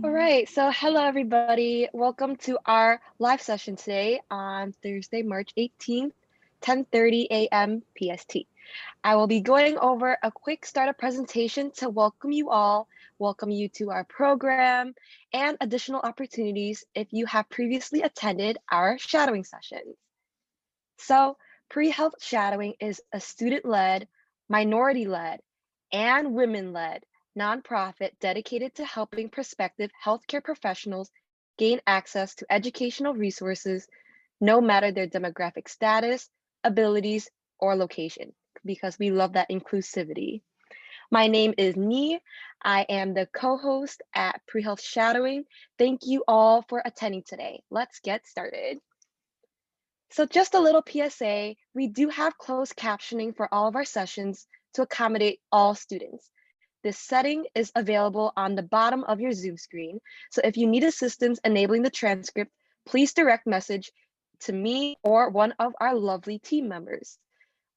All right, so hello everybody. Welcome to our live session today on Thursday, March 18th, 10:30 a.m. PST. I will be going over a quick startup presentation to welcome you all, welcome you to our program, and additional opportunities if you have previously attended our shadowing sessions. So, pre-health shadowing is a student-led, minority-led, and women-led nonprofit dedicated to helping prospective healthcare professionals gain access to educational resources, no matter their demographic status, abilities, or location, because we love that inclusivity. My name is Ni. I am the co-host at Pre-Health Shadowing. Thank you all for attending today. Let's get started. So just a little PSA, we do have closed captioning for all of our sessions to accommodate all students. This setting is available on the bottom of your Zoom screen. So if you need assistance enabling the transcript, please direct message to me or one of our lovely team members.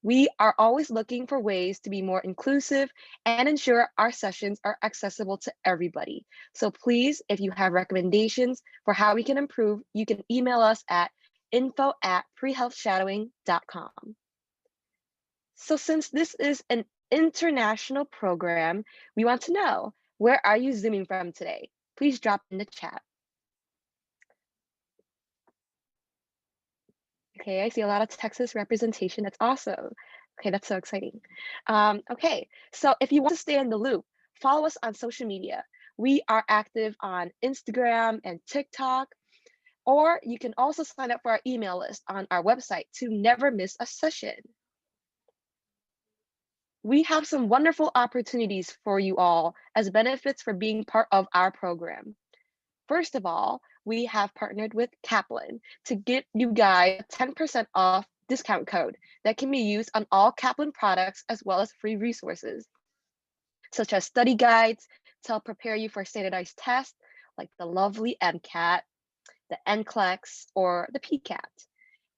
We are always looking for ways to be more inclusive and ensure our sessions are accessible to everybody. So please, if you have recommendations for how we can improve, you can email us at info@prehealthshadowing.com. So since this is an international program, we want to know, where are you Zooming from today? Please drop in the chat. Okay, I see a lot of Texas representation. That's awesome. Okay, that's so exciting. Okay, so if you want to stay in the loop, follow us on social media. We are active on Instagram and TikTok, or you can also sign up for our email list on our website to never miss a session. We have some wonderful opportunities for you all as benefits for being part of our program. First of all, we have partnered with Kaplan to get you guys a 10% off discount code that can be used on all Kaplan products as well as free resources, such as study guides to help prepare you for standardized tests like the lovely MCAT, the NCLEX, or the PCAT.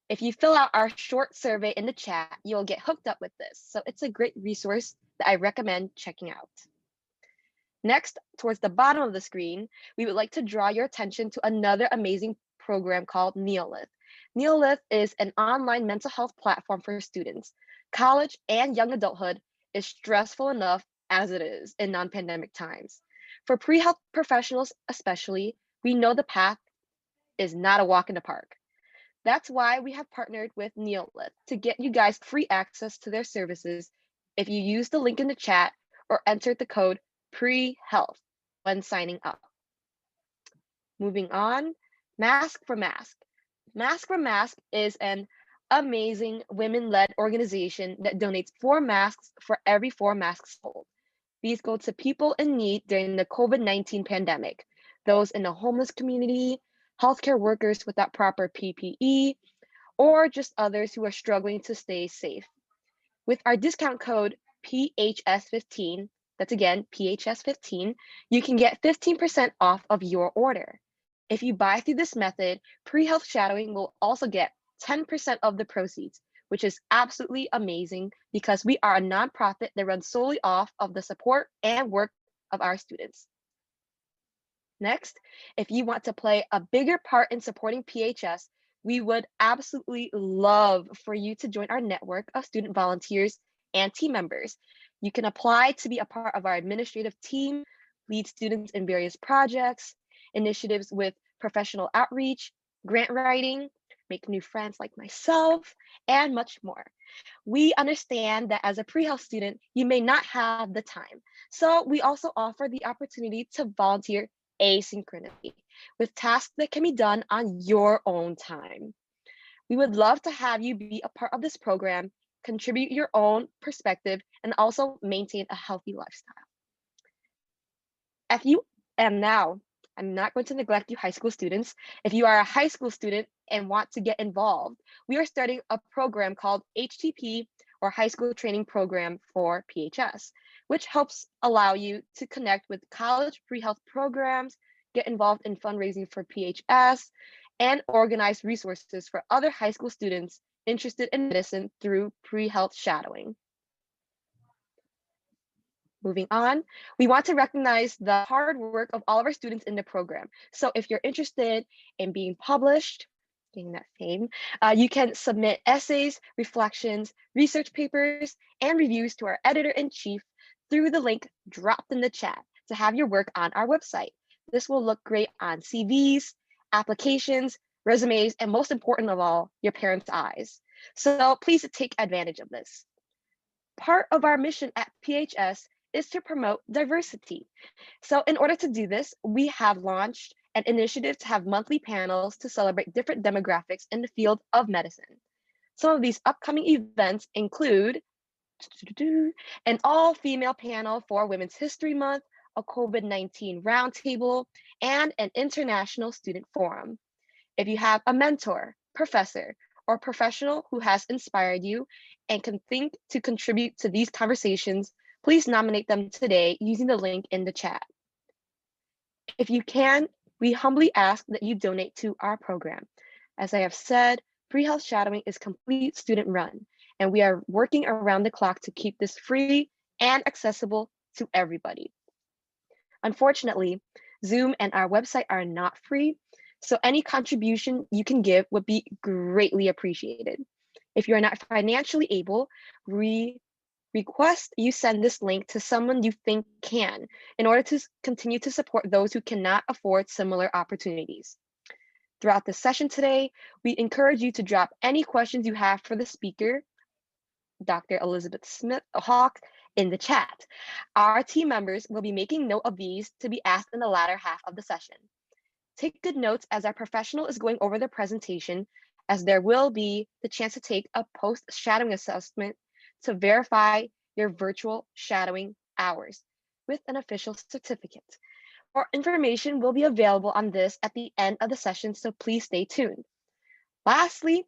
If you fill out our short survey in the chat, you'll get hooked up with this. So it's a great resource that I recommend checking out. Next, towards the bottom of the screen, we would like to draw your attention to another amazing program called Neolith. Neolith is an online mental health platform for students. College and young adulthood is stressful enough as it is in non-pandemic times. For pre-health professionals especially, we know the path is not a walk in the park. That's why we have partnered with Neolith to get you guys free access to their services if you use the link in the chat or enter the code PREHEALTH when signing up. Moving on, Mask for Mask. Mask for Mask is an amazing women-led organization that donates 4 masks for every 4 masks sold. These go to people in need during the COVID-19 pandemic, those in the homeless community, healthcare workers without proper PPE, or just others who are struggling to stay safe. With our discount code PHS15, that's again PHS15, you can get 15% off of your order. If you buy through this method, pre-health shadowing will also get 10% of the proceeds, which is absolutely amazing because we are a nonprofit that runs solely off of the support and work of our students. Next, if you want to play a bigger part in supporting PHS, we would absolutely love for you to join our network of student volunteers and team members. You can apply to be a part of our administrative team, lead students in various projects, initiatives with professional outreach, grant writing, make new friends like myself, and much more. We understand that as a pre-health student, you may not have the time. So we also offer the opportunity to volunteer asynchronously with tasks that can be done on your own time. We would love to have you be a part of this program, contribute your own perspective, and also maintain a healthy lifestyle. Now, I'm not going to neglect you high school students. If you are a high school student and want to get involved, we are starting a program called HTP, or High School Training Program for PHS, which helps allow you to connect with college pre-health programs, get involved in fundraising for PHS, and organize resources for other high school students interested in medicine through pre-health shadowing. Moving on, we want to recognize the hard work of all of our students in the program. So if you're interested in being published, getting that fame, you can submit essays, reflections, research papers, and reviews to our editor-in-chief through the link dropped in the chat to have your work on our website. This will look great on CVs, applications, resumes, and most important of all, your parents' eyes. So please take advantage of this. Part of our mission at PHS is to promote diversity. So in order to do this, we have launched an initiative to have monthly panels to celebrate different demographics in the field of medicine. Some of these upcoming events include an all-female panel for Women's History Month, a COVID-19 roundtable, and an international student forum. If you have a mentor, professor, or professional who has inspired you and can think to contribute to these conversations, please nominate them today using the link in the chat. If you can, we humbly ask that you donate to our program. As I have said, pre-health shadowing is complete student run, and we are working around the clock to keep this free and accessible to everybody. Unfortunately, Zoom and our website are not free, so any contribution you can give would be greatly appreciated. If you are not financially able, we request you send this link to someone you think can in order to continue to support those who cannot afford similar opportunities. Throughout the session today, we encourage you to drop any questions you have for the speaker, Dr. Elizabeth Hawk, in the chat. Our team members will be making note of these to be asked in the latter half of the session. Take good notes as our professional is going over the presentation, as there will be the chance to take a post-shadowing assessment to verify your virtual shadowing hours with an official certificate. More information will be available on this at the end of the session, so please stay tuned. Lastly,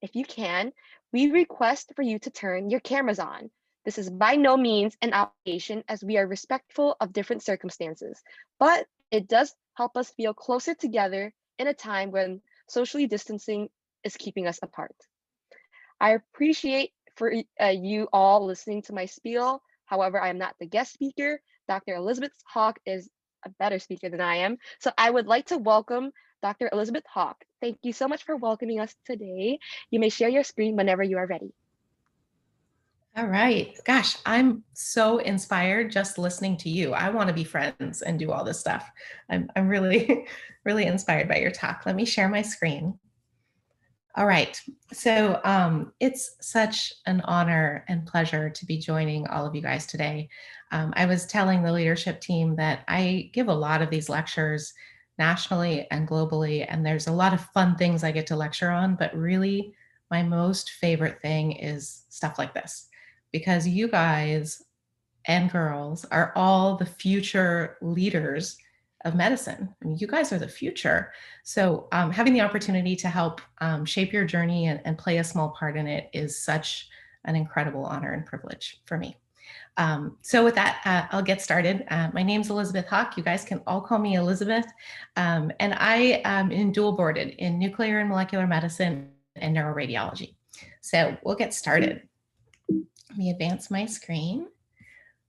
if you can, we request for you to turn your cameras on. This is by no means an obligation, as we are respectful of different circumstances, but it does help us feel closer together in a time when socially distancing is keeping us apart. I appreciate for you all listening to my spiel. However, I am not the guest speaker. Dr. Elizabeth Hawk is a better speaker than I am. So I would like to welcome Dr. Elizabeth Hawk. Thank you so much for welcoming us today. You may share your screen whenever you are ready. All right. Gosh, I'm so inspired just listening to you. I want to be friends and do all this stuff. I'm really, really inspired by your talk. Let me share my screen. All right. So it's such an honor and pleasure to be joining all of you guys today. I was telling the leadership team that I give a lot of these lectures nationally and globally, and there's a lot of fun things I get to lecture on, but really my most favorite thing is stuff like this, because you guys and girls are all the future leaders of medicine. I mean, you guys are the future. So having the opportunity to help shape your journey and play a small part in it is such an incredible honor and privilege for me. So with that, I'll get started. My name's Elizabeth Hawk. You guys can all call me Elizabeth. And I am dual boarded in nuclear and molecular medicine and neuroradiology. So we'll get started. Let me advance my screen.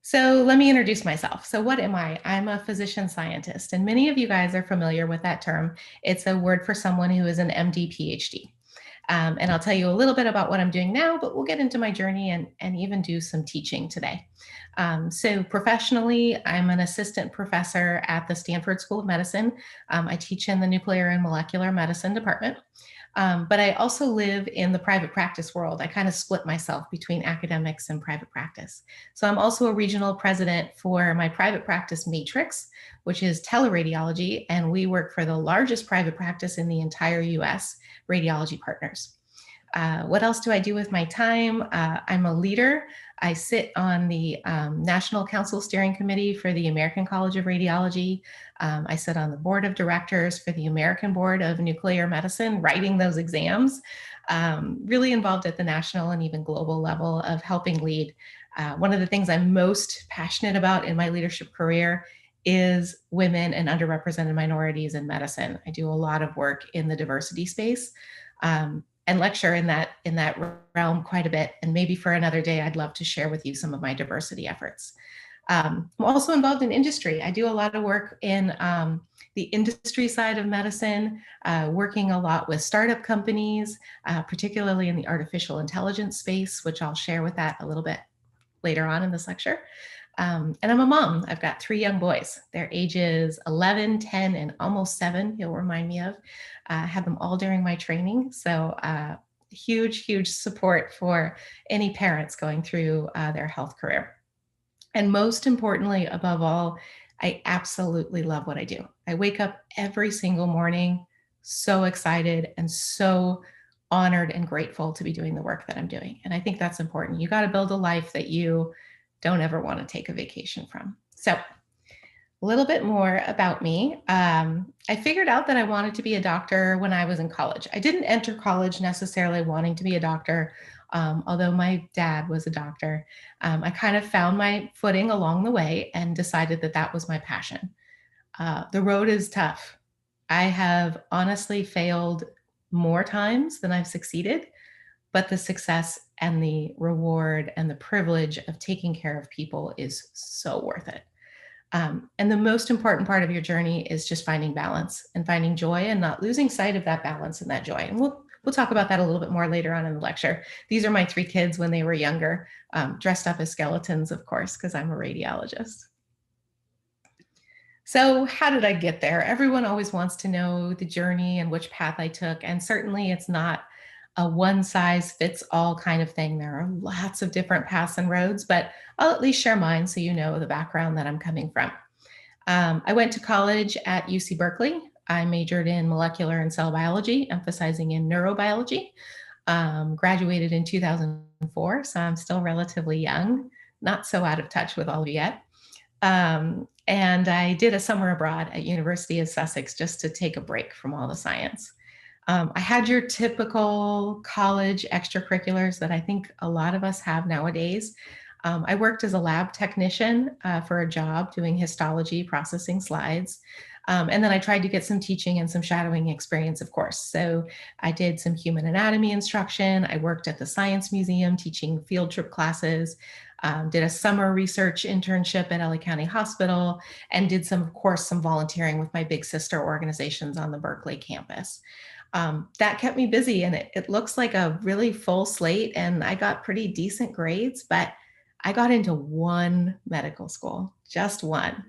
So let me introduce myself. So what am I? I'm a physician scientist, and many of you guys are familiar with that term. It's a word for someone who is an MD Ph.D. And I'll tell you a little bit about what I'm doing now, but we'll get into my journey and even do some teaching today. So professionally, I'm an assistant professor at the Stanford School of Medicine. I teach in the nuclear and molecular medicine department. But I also live in the private practice world. I kind of split myself between academics and private practice. So I'm also a regional president for my private practice matrix, which is teleradiology, and we work for the largest private practice in the entire US, Radiology Partners. What else do I do with my time? I'm a leader. I sit on the National Council Steering Committee for the American College of Radiology. I sit on the board of directors for the American Board of Nuclear Medicine, writing those exams. Really involved at the national and even global level of helping lead. One of the things I'm most passionate about in my leadership career is women and underrepresented minorities in medicine. I do a lot of work in the diversity space. And lecture in that realm quite a bit. And maybe for another day, I'd love to share with you some of my diversity efforts. I'm also involved in industry. I do a lot of work in the industry side of medicine, working a lot with startup companies, particularly in the artificial intelligence space, which I'll share with that a little bit later on in this lecture. And I'm a mom. I've got 3 young boys. Their ages 11, 10, and almost 7, you'll remind me of. I had them all during my training. So huge, huge support for any parents going through their health career. And most importantly, above all, I absolutely love what I do. I wake up every single morning so excited and so honored and grateful to be doing the work that I'm doing. And I think that's important. You got to build a life that you don't ever want to take a vacation from. So a little bit more about me. I figured out that I wanted to be a doctor when I was in college. I didn't enter college necessarily wanting to be a doctor, although my dad was a doctor. I kind of found my footing along the way and decided that that was my passion. The road is tough. I have honestly failed more times than I've succeeded, but the success and the reward and the privilege of taking care of people is so worth it. And the most important part of your journey is just finding balance and finding joy and not losing sight of that balance and that joy. And we'll talk about that a little bit more later on in the lecture. These are my 3 kids when they were younger, dressed up as skeletons, of course, because I'm a radiologist. So how did I get there? Everyone always wants to know the journey and which path I took. And certainly it's not a one size fits all kind of thing. There are lots of different paths and roads, but I'll at least share mine so you know the background that I'm coming from. I went to college at UC Berkeley. I majored in molecular and cell biology, emphasizing in neurobiology. Graduated in 2004, so I'm still relatively young, not so out of touch with all of you yet. And I did a summer abroad at University of Sussex just to take a break from all the science. I had your typical college extracurriculars that I think a lot of us have nowadays. I worked as a lab technician for a job doing histology, processing slides. And then I tried to get some teaching and some shadowing experience, of course. So I did some human anatomy instruction. I worked at the Science Museum teaching field trip classes, did a summer research internship at LA County Hospital, and did some, of course, some volunteering with my big sister organizations on the Berkeley campus. That kept me busy, and it looks like a really full slate, and I got pretty decent grades, but I got into one medical school, just one.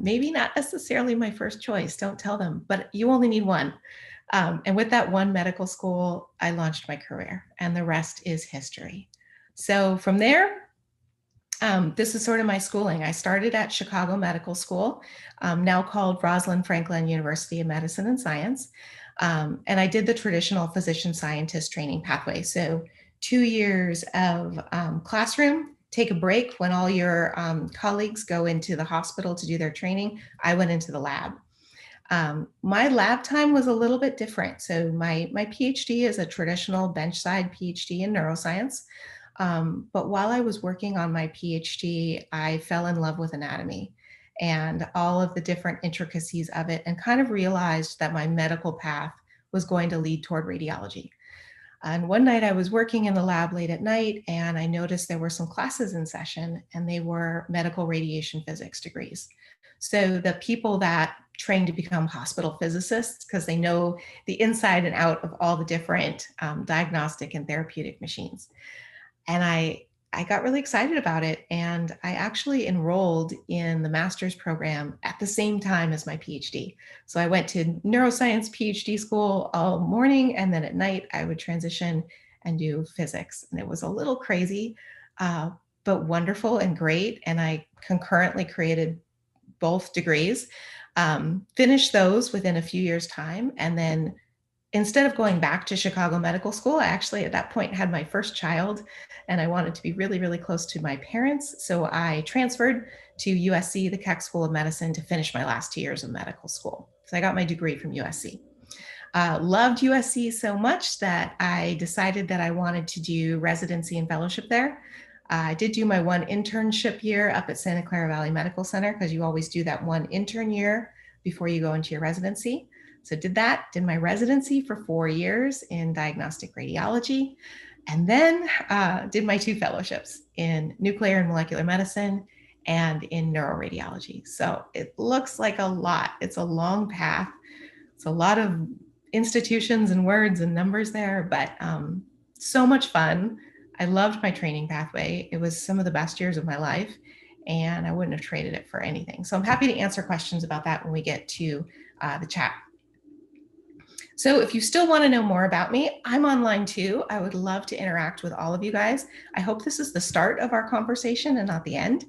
Maybe not necessarily my first choice, don't tell them, but you only need one. And with that one medical school, I launched my career, and the rest is history. So from there, this is sort of my schooling. I started at Chicago Medical School, now called Rosalind Franklin University of Medicine and Science. And I did the traditional physician scientist training pathway. So 2 years of classroom, take a break when all your colleagues go into the hospital to do their training. I went into the lab. My lab time was a little bit different. So my PhD is a traditional bench-side PhD in neuroscience. But while I was working on my PhD, I fell in love with anatomy and all of the different intricacies of it, and kind of realized that my medical path was going to lead toward radiology. And one night I was working in the lab late at night, and I noticed there were some classes in session, and they were medical radiation physics degrees. So the people that train to become hospital physicists, because they know the inside and out of all the different diagnostic and therapeutic machines. And I got really excited about it. And I actually enrolled in the master's program at the same time as my PhD. So I went to neuroscience PhD school all morning, and then at night I would transition and do physics. And it was a little crazy, but wonderful and great. And I concurrently created both degrees, finished those within a few years' time. And then instead of going back to Chicago Medical School, I actually at that point had my first child, and I wanted to be really, really close to my parents. So I transferred to USC, the Keck School of Medicine, to finish my last 2 years of medical school. So I got my degree from USC. Loved USC so much that I decided that I wanted to do residency and fellowship there. I did do my one internship year up at Santa Clara Valley Medical Center, because you always do that one intern year before you go into your residency. So did that, did my residency for 4 years in diagnostic radiology, and then did my 2 fellowships in nuclear and molecular medicine and in neuroradiology. So it looks like a lot. It's a long path. It's a lot of institutions and words and numbers there, but so much fun. I loved my training pathway. It was some of the best years of my life, and I wouldn't have traded it for anything. So I'm happy to answer questions about that when we get to the chat. So if you still want to know more about me, I'm online too. I would love to interact with all of you guys. I hope this is the start of our conversation and not the end.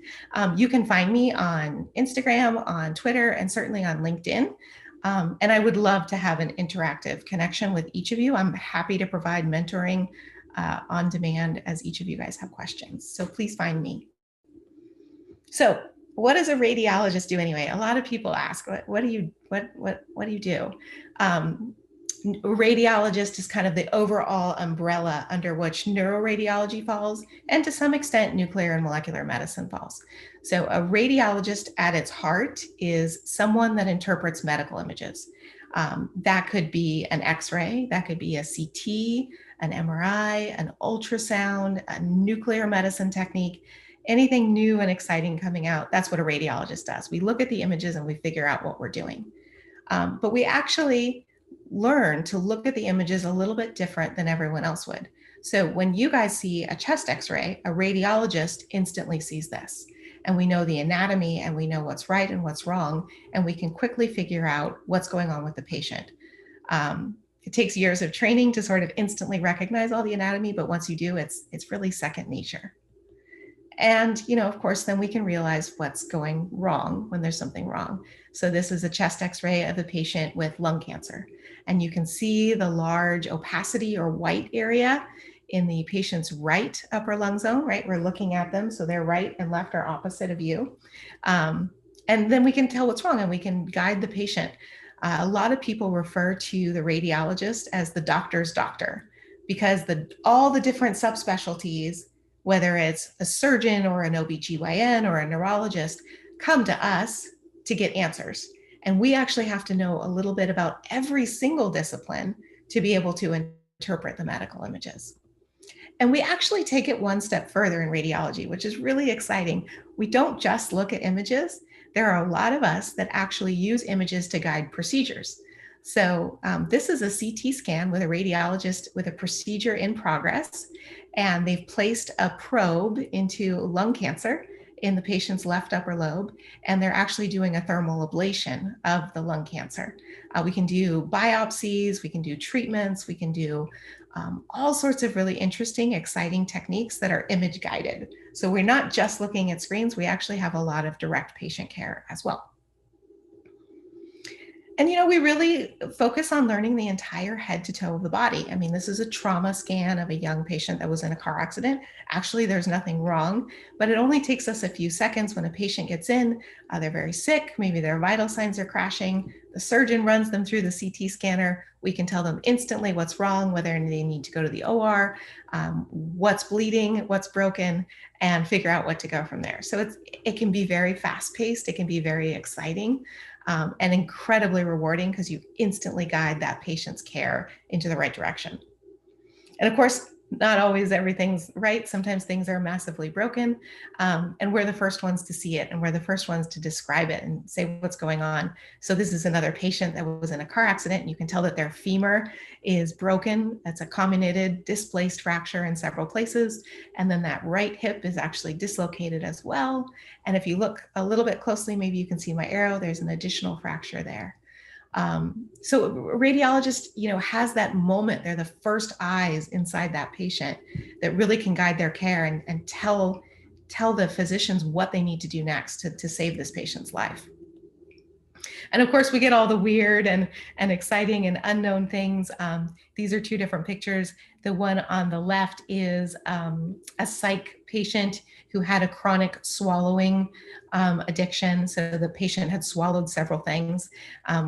You can find me on Instagram, on Twitter, and certainly on LinkedIn. And I would love to have an interactive connection with each of you. I'm happy to provide mentoring on demand as each of you guys have questions. So please find me. So what does a radiologist do anyway? A lot of people ask, what do you do? Radiologist is kind of the overall umbrella under which neuroradiology falls, and to some extent, nuclear and molecular medicine falls. So a radiologist at its heart is someone that interprets medical images. That could be an X-ray, that could be a CT, an MRI, an ultrasound, a nuclear medicine technique, anything new and exciting coming out. That's what a radiologist does. We look at the images and we figure out what we're doing. But we actually learn to look at the images a little bit different than everyone else would. So when you guys see a chest X-ray, a radiologist instantly sees this. And we know the anatomy and we know what's right and what's wrong, and we can quickly figure out what's going on with the patient. It takes years of training to sort of instantly recognize all the anatomy, but once you do, it's really second nature. And, of course, then we can realize what's going wrong when there's something wrong. So this is a chest X-ray of a patient with lung cancer. And you can see the large opacity or white area in the patient's right upper lung zone, right? We're looking at them. So their right and left are opposite of you. And then we can tell what's wrong and we can guide the patient. A lot of people refer to the radiologist as the doctor's doctor, because all the different subspecialties, whether it's a surgeon or an OBGYN or a neurologist, come to us to get answers. And we actually have to know a little bit about every single discipline to be able to interpret the medical images. And we actually take it one step further in radiology, which is really exciting. We don't just look at images. There are a lot of us that actually use images to guide procedures. So this is a CT scan with a radiologist with a procedure in progress, and they've placed a probe into lung cancer in the patient's left upper lobe, and they're actually doing a thermal ablation of the lung cancer. We can do biopsies, we can do treatments, we can do all sorts of really interesting, exciting techniques that are image guided. So we're not just looking at screens, we actually have a lot of direct patient care as well. And, we really focus on learning the entire head to toe of the body. I mean, this is a trauma scan of a young patient that was in a car accident. Actually, there's nothing wrong, but it only takes us a few seconds when a patient gets in, they're very sick, maybe their vital signs are crashing. The surgeon runs them through the CT scanner. We can tell them instantly what's wrong, whether they need to go to the OR, what's bleeding, what's broken, and figure out what to go from there. So it can be very fast-paced. It can be very exciting. And incredibly rewarding because you instantly guide that patient's care into the right direction. And of course, not always everything's right. Sometimes things are massively broken, and we're the first ones to see it, and we're the first ones to describe it and say what's going on. So this is another patient that was in a car accident, and you can tell that their femur is broken. That's a comminuted displaced fracture in several places. And then that right hip is actually dislocated as well. And if you look a little bit closely, maybe you can see my arrow, there's an additional fracture there. So a radiologist, has that moment. They're the first eyes inside that patient that really can guide their care and tell the physicians what they need to do next to save this patient's life. And of course, we get all the weird and exciting and unknown things. These are two different pictures. The one on the left is a psych patient who had a chronic swallowing addiction. So the patient had swallowed several things.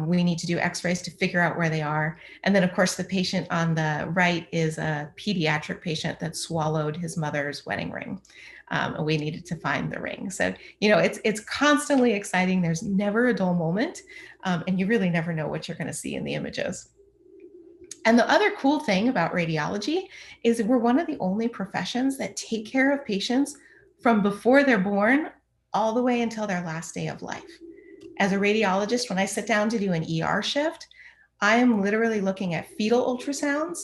We need to do x-rays to figure out where they are. And then of course, the patient on the right is a pediatric patient that swallowed his mother's wedding ring. And we needed to find the ring. So, it's constantly exciting. There's never a dull moment. And you really never know what you're going to see in the images. And the other cool thing about radiology is we're one of the only professions that take care of patients from before they're born all the way until their last day of life. As a radiologist, when I sit down to do an ER shift, I am literally looking at fetal ultrasounds,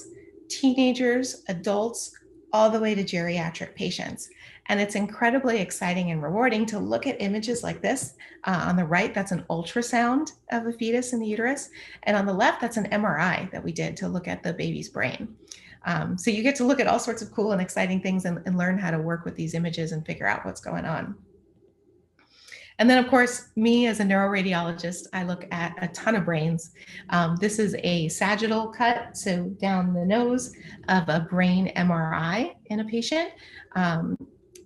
teenagers, adults, all the way to geriatric patients. And it's incredibly exciting and rewarding to look at images like this. On the right, that's an ultrasound of a fetus in the uterus. And on the left, that's an MRI that we did to look at the baby's brain. So you get to look at all sorts of cool and exciting things and learn how to work with these images and figure out what's going on. And then, of course, me as a neuroradiologist, I look at a ton of brains. This is a sagittal cut, so down the nose of a brain MRI in a patient.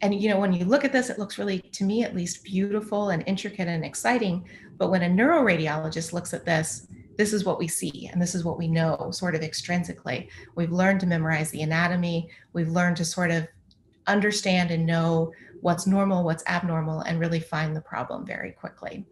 And when you look at this, it looks really, to me at least, beautiful and intricate and exciting. But when a neuroradiologist looks at this, this is what we see, and this is what we know sort of extrinsically. We've learned to memorize the anatomy. We've learned to sort of understand and know what's normal, what's abnormal, and really find the problem very quickly.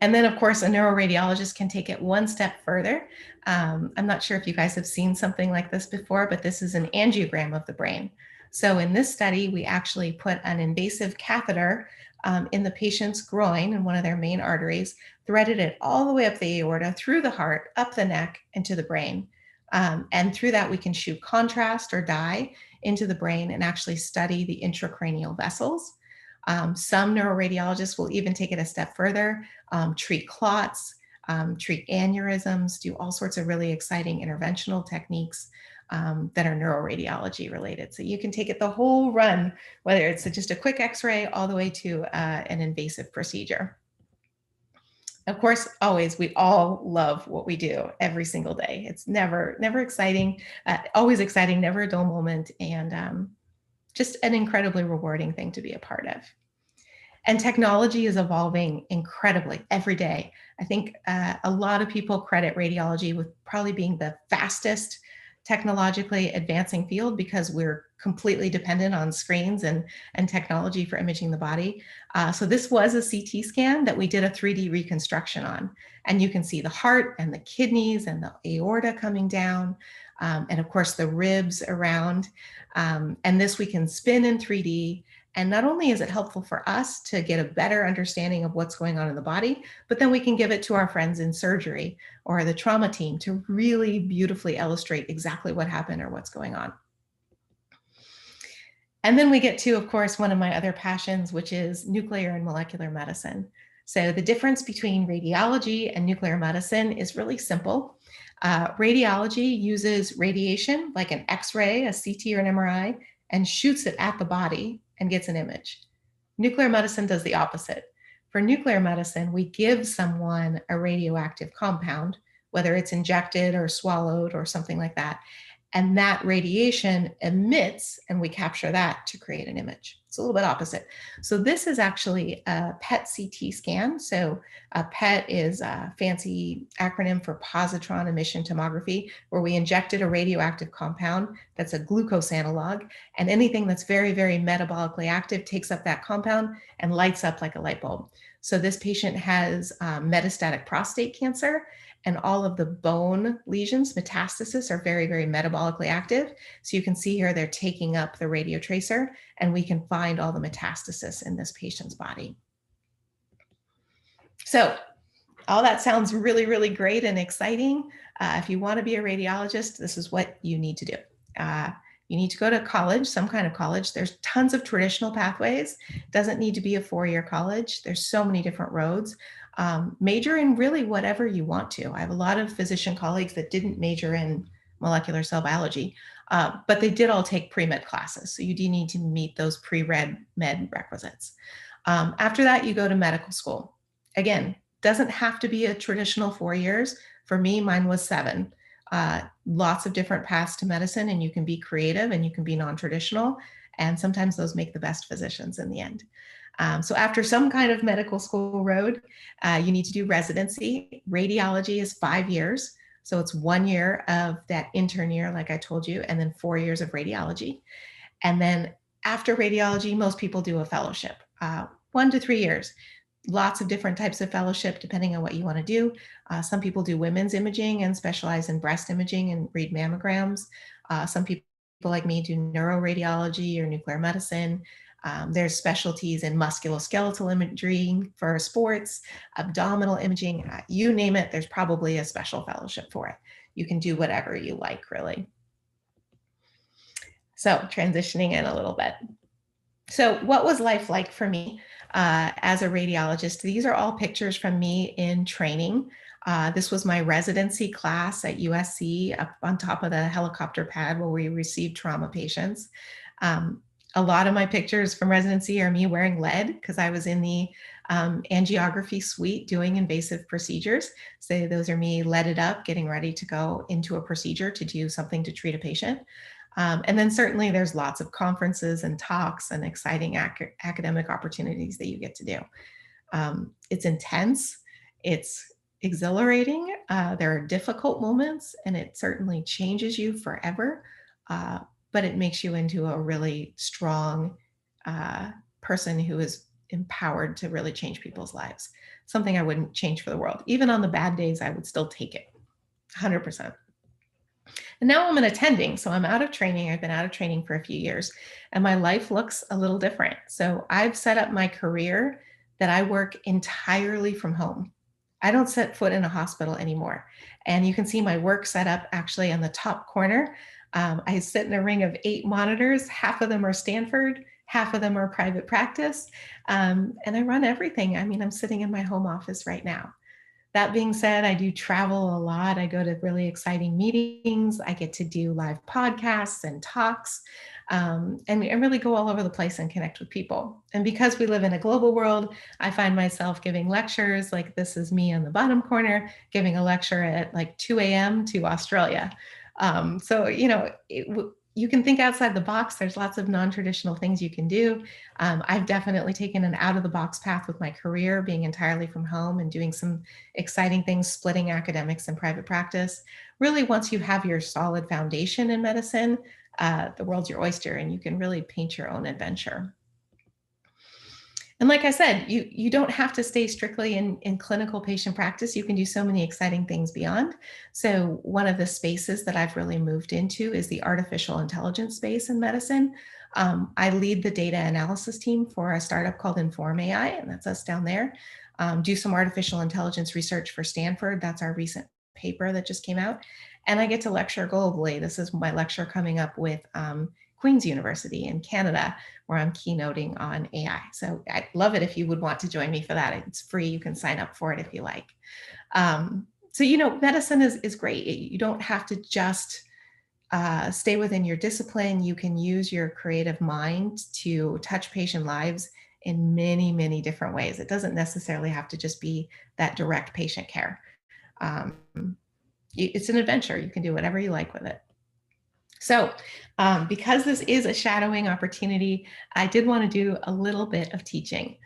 And then, of course, a neuroradiologist can take it one step further. I'm not sure if you guys have seen something like this before, but this is an angiogram of the brain. So in this study, we actually put an invasive catheter in the patient's groin, in one of their main arteries, threaded it all the way up the aorta, through the heart, up the neck, into the brain. And through that, we can shoot contrast or dye into the brain and actually study the intracranial vessels. Some neuroradiologists will even take it a step further, treat clots, treat aneurysms, do all sorts of really exciting interventional techniques that are neuroradiology related. So you can take it the whole run, whether it's just a quick X-ray all the way to an invasive procedure. Of course, always, we all love what we do every single day. It's never exciting, always exciting, never a dull moment, and just an incredibly rewarding thing to be a part of. And technology is evolving incredibly every day. I think a lot of people credit radiology with probably being the fastest technologically advancing field because we're completely dependent on screens and technology for imaging the body. So this was a CT scan that we did a 3D reconstruction on. And you can see the heart and the kidneys and the aorta coming down, and of course the ribs around. And this we can spin in 3D. And not only is it helpful for us to get a better understanding of what's going on in the body, but then we can give it to our friends in surgery or the trauma team to really beautifully illustrate exactly what happened or what's going on. And then we get to, of course, one of my other passions, which is nuclear and molecular medicine. So the difference between radiology and nuclear medicine is really simple. Radiology uses radiation, like an X-ray, a CT or an MRI, and shoots it at the body and gets an image. Nuclear medicine does the opposite. For nuclear medicine, we give someone a radioactive compound, whether it's injected or swallowed or something like that, and that radiation emits, and we capture that to create an image. It's a little bit opposite. So this is actually a PET CT scan. So a PET is a fancy acronym for positron emission tomography, where we injected a radioactive compound that's a glucose analog, and anything that's very, very metabolically active takes up that compound and lights up like a light bulb. So this patient has metastatic prostate cancer, and all of the bone lesions, metastasis, are very, very metabolically active. So you can see here they're taking up the radio tracer, and we can find all the metastasis in this patient's body. So all that sounds really, really great and exciting. If you want to be a radiologist, this is what you need to do. You need to go to college, some kind of college. There's tons of traditional pathways. It doesn't need to be a four-year college. There's so many different roads. Major in really whatever you want to. I have a lot of physician colleagues that didn't major in molecular cell biology, but they did all take pre-med classes. So you do need to meet those pre-med requisites. After that, you go to medical school. Again, doesn't have to be a traditional 4 years. For me, mine was 7. Lots of different paths to medicine, and you can be creative and you can be non-traditional. And sometimes those make the best physicians in the end. So after some kind of medical school road, you need to do residency. Radiology is 5 years. So it's 1 year of that intern year, like I told you, and then 4 years of radiology. And then after radiology, most people do a fellowship, 1 to 3 years. Lots of different types of fellowship, depending on what you want to do. Some people do women's imaging and specialize in breast imaging and read mammograms. Some people like me do neuroradiology or nuclear medicine. There's specialties in musculoskeletal imaging for sports, abdominal imaging, you name it, there's probably a special fellowship for it. You can do whatever you like, really. So transitioning in a little bit. So what was life like for me as a radiologist? These are all pictures from me in training. This was my residency class at USC up on top of the helicopter pad where we received trauma patients. A lot of my pictures from residency are me wearing lead because I was in the angiography suite doing invasive procedures. So those are me leaded up, getting ready to go into a procedure to do something to treat a patient. And then certainly there's lots of conferences and talks and exciting academic opportunities that you get to do. It's intense, it's exhilarating, there are difficult moments, and it certainly changes you forever, but it makes you into a really strong person who is empowered to really change people's lives. Something I wouldn't change for the world. Even on the bad days, I would still take it, 100%. And now I'm an attending, so I'm out of training. I've been out of training for a few years, and my life looks a little different. So I've set up my career that I work entirely from home. I don't set foot in a hospital anymore. And you can see my work set up actually on the top corner. I sit in a ring of 8 monitors. Half of them are Stanford, half of them are private practice. And I run everything. I mean, I'm sitting in my home office right now. That being said, I do travel a lot. I go to really exciting meetings. I get to do live podcasts and talks, and really go all over the place and connect with people. And because we live in a global world, I find myself giving lectures. Like this is me on the bottom corner, giving a lecture at like 2 a.m. to Australia. So, you know, you can think outside the box. There's lots of non-traditional things you can do. I've definitely taken an out-of-the-box path with my career, being entirely from home and doing some exciting things, splitting academics and private practice. Really, once you have your solid foundation in medicine, the world's your oyster, and you can really paint your own adventure. And like I said, you don't have to stay strictly in clinical patient practice. You can do so many exciting things beyond. So one of the spaces that I've really moved into is the artificial intelligence space in medicine. I lead the data analysis team for a startup called Inform AI, and that's us down there. Do some artificial intelligence research for Stanford. That's our recent paper that just came out. And I get to lecture globally. This is my lecture coming up with Queen's University in Canada, where I'm keynoting on AI. So I'd love it if you would want to join me for that. It's free. You can sign up for it if you like. So, you know, medicine is great. You don't have to just stay within your discipline. You can use your creative mind to touch patient lives in many, many different ways. It doesn't necessarily have to just be that direct patient care. It's an adventure. You can do whatever you like with it. So because this is a shadowing opportunity, I did want to do a little bit of teaching.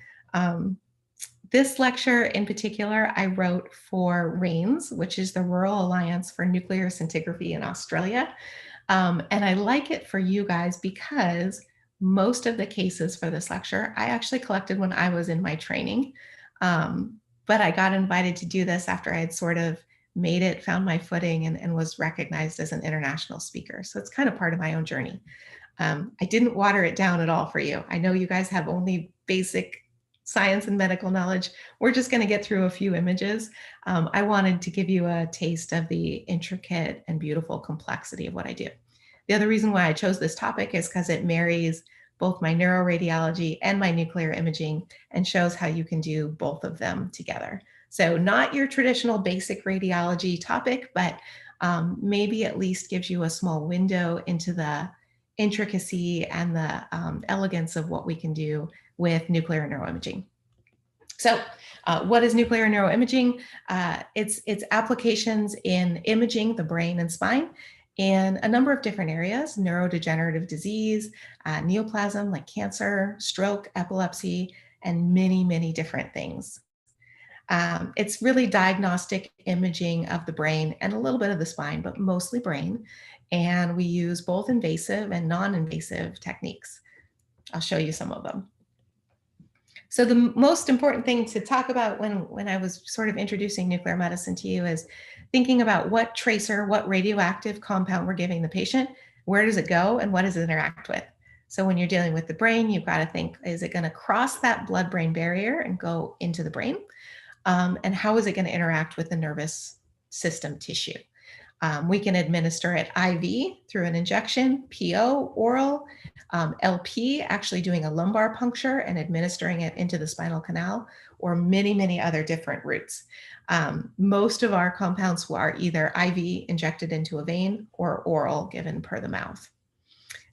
This lecture in particular, I wrote for RAINS, which is the Rural Alliance for Nuclear Scintigraphy in Australia. And I like it for you guys because most of the cases for this lecture, I actually collected when I was in my training. But I got invited to do this after I had sort of made it, found my footing, and was recognized as an international speaker. So it's kind of part of my own journey. I didn't water it down at all for you. I know you guys have only basic science and medical knowledge. We're just going to get through a few images. I wanted to give you a taste of the intricate and beautiful complexity of what I do. The other reason why I chose this topic is because it marries both my neuroradiology and my nuclear imaging and shows how you can do both of them together. So not your traditional basic radiology topic, but maybe at least gives you a small window into the intricacy and the elegance of what we can do with nuclear neuroimaging. So what is nuclear neuroimaging? It's applications in imaging the brain and spine in a number of different areas: neurodegenerative disease, neoplasm like cancer, stroke, epilepsy, and many, many different things. It's really diagnostic imaging of the brain and a little bit of the spine, but mostly brain. And we use both invasive and non-invasive techniques. I'll show you some of them. So the most important thing to talk about when I was sort of introducing nuclear medicine to you is thinking about what tracer, what radioactive compound we're giving the patient, where does it go, and what does it interact with? So when you're dealing with the brain, you've got to think, is it going to cross that blood-brain barrier and go into the brain? And how is it going to interact with the nervous system tissue? We can administer it IV through an injection, PO, oral, LP, actually doing a lumbar puncture and administering it into the spinal canal, or many, many other different routes. Most of our compounds are either IV injected into a vein or oral given per the mouth.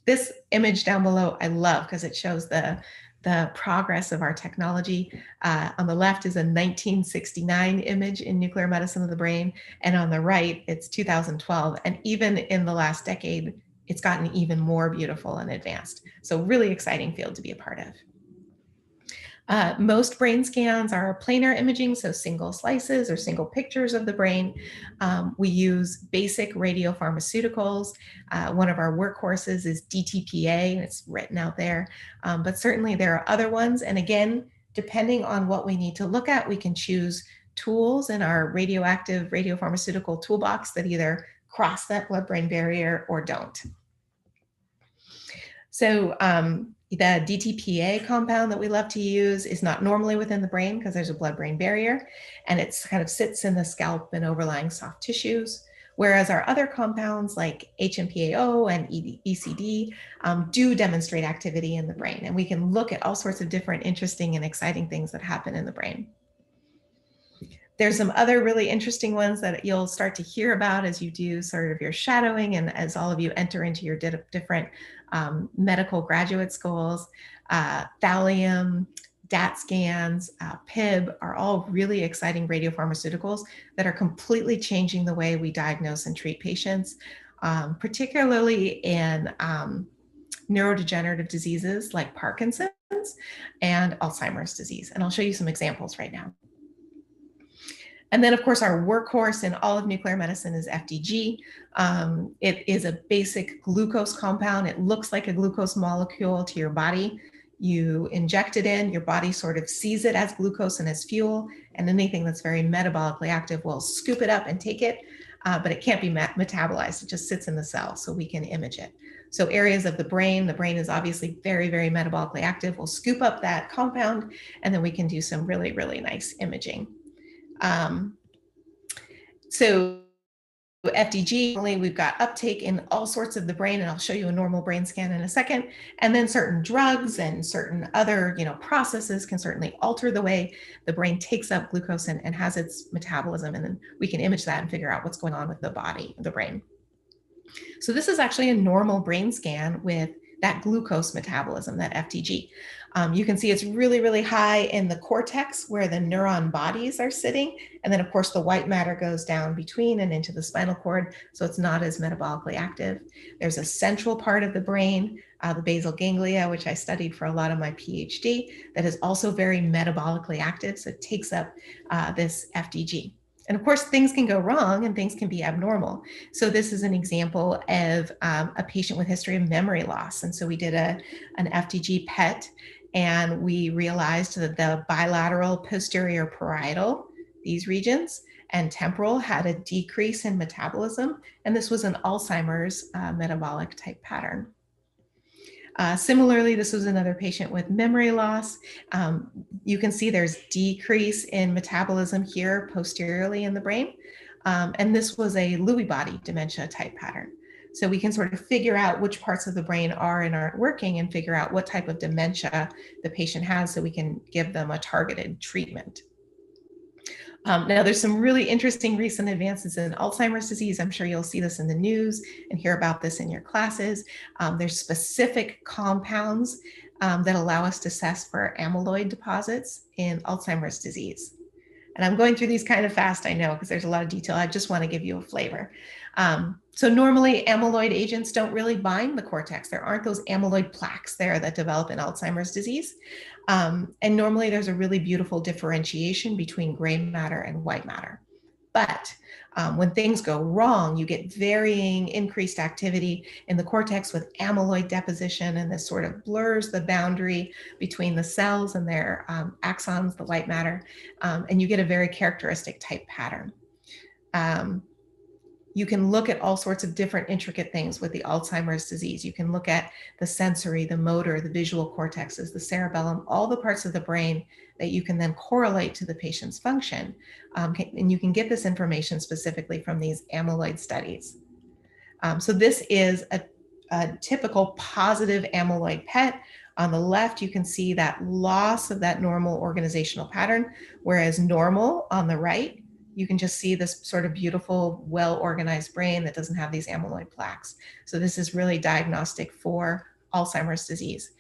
This image down below I love because it shows the progress of our technology. On the left is a 1969 image in nuclear medicine of the brain, and on the right, it's 2012. And even in the last decade, it's gotten even more beautiful and advanced. So really exciting field to be a part of. Most brain scans are planar imaging, so single slices or single pictures of the brain. We use basic radiopharmaceuticals. One of our workhorses is DTPA, and it's written out there, but certainly there are other ones. And again, depending on what we need to look at, we can choose tools in our radioactive radiopharmaceutical toolbox that either cross that blood-brain barrier or don't. So the DTPA compound that we love to use is not normally within the brain because there's a blood-brain barrier, and it kind of sits in the scalp and overlying soft tissues. Whereas our other compounds like HMPAO and ECD do demonstrate activity in the brain, and we can look at all sorts of different interesting and exciting things that happen in the brain. There's some other really interesting ones that you'll start to hear about as you do sort of your shadowing and as all of you enter into your different medical graduate schools. Thallium, Dat Scans, PIB are all really exciting radiopharmaceuticals that are completely changing the way we diagnose and treat patients, particularly in neurodegenerative diseases like Parkinson's and Alzheimer's disease. And I'll show you some examples right now. And then, of course, our workhorse in all of nuclear medicine is FDG. It is a basic glucose compound. It looks like a glucose molecule to your body. You inject it in, your body sort of sees it as glucose and as fuel, and anything that's very metabolically active will scoop it up and take it, but it can't be metabolized. It just sits in the cell, so we can image it. So areas of the brain is obviously very, very metabolically active. We'll scoop up that compound, and then we can do some really, really nice imaging. So FDG, we've got uptake in all sorts of the brain, and I'll show you a normal brain scan in a second. And then certain drugs and certain other, processes can certainly alter the way the brain takes up glucose and has its metabolism. And then we can image that and figure out what's going on with the body, the brain. So this is actually a normal brain scan with that glucose metabolism, that FDG. You can see it's really, really high in the cortex where the neuron bodies are sitting. And then, of course, the white matter goes down between and into the spinal cord, so it's not as metabolically active. There's a central part of the brain, the basal ganglia, which I studied for a lot of my PhD, that is also very metabolically active, so it takes up this FDG. And of course, things can go wrong and things can be abnormal. So this is an example of a patient with history of memory loss. And so we did an FDG PET, and we realized that the bilateral posterior parietal, these regions, and temporal had a decrease in metabolism. And this was an Alzheimer's metabolic type pattern. Similarly, this was another patient with memory loss. You can see there's decrease in metabolism here posteriorly in the brain. And this was a Lewy body dementia type pattern. So we can sort of figure out which parts of the brain are and aren't working and figure out what type of dementia the patient has so we can give them a targeted treatment. Now, there's some really interesting recent advances in Alzheimer's disease. I'm sure you'll see this in the news and hear about this in your classes. There's specific compounds that allow us to assess for amyloid deposits in Alzheimer's disease. And I'm going through these kind of fast, I know, because there's a lot of detail. I just want to give you a flavor. So normally amyloid agents don't really bind the cortex. There aren't those amyloid plaques there that develop in Alzheimer's disease. And normally there's a really beautiful differentiation between gray matter and white matter. But when things go wrong, you get varying increased activity in the cortex with amyloid deposition, and this sort of blurs the boundary between the cells and their axons, the white matter, and you get a very characteristic type pattern. You can look at all sorts of different intricate things with the Alzheimer's disease. You can look at the sensory, the motor, the visual cortexes, the cerebellum, all the parts of the brain that you can then correlate to the patient's function. And you can get this information specifically from these amyloid studies. So this is a typical positive amyloid PET. On the left, you can see that loss of that normal organizational pattern, whereas normal on the right, you can just see this sort of beautiful, well-organized brain that doesn't have these amyloid plaques. So this is really diagnostic for Alzheimer's disease.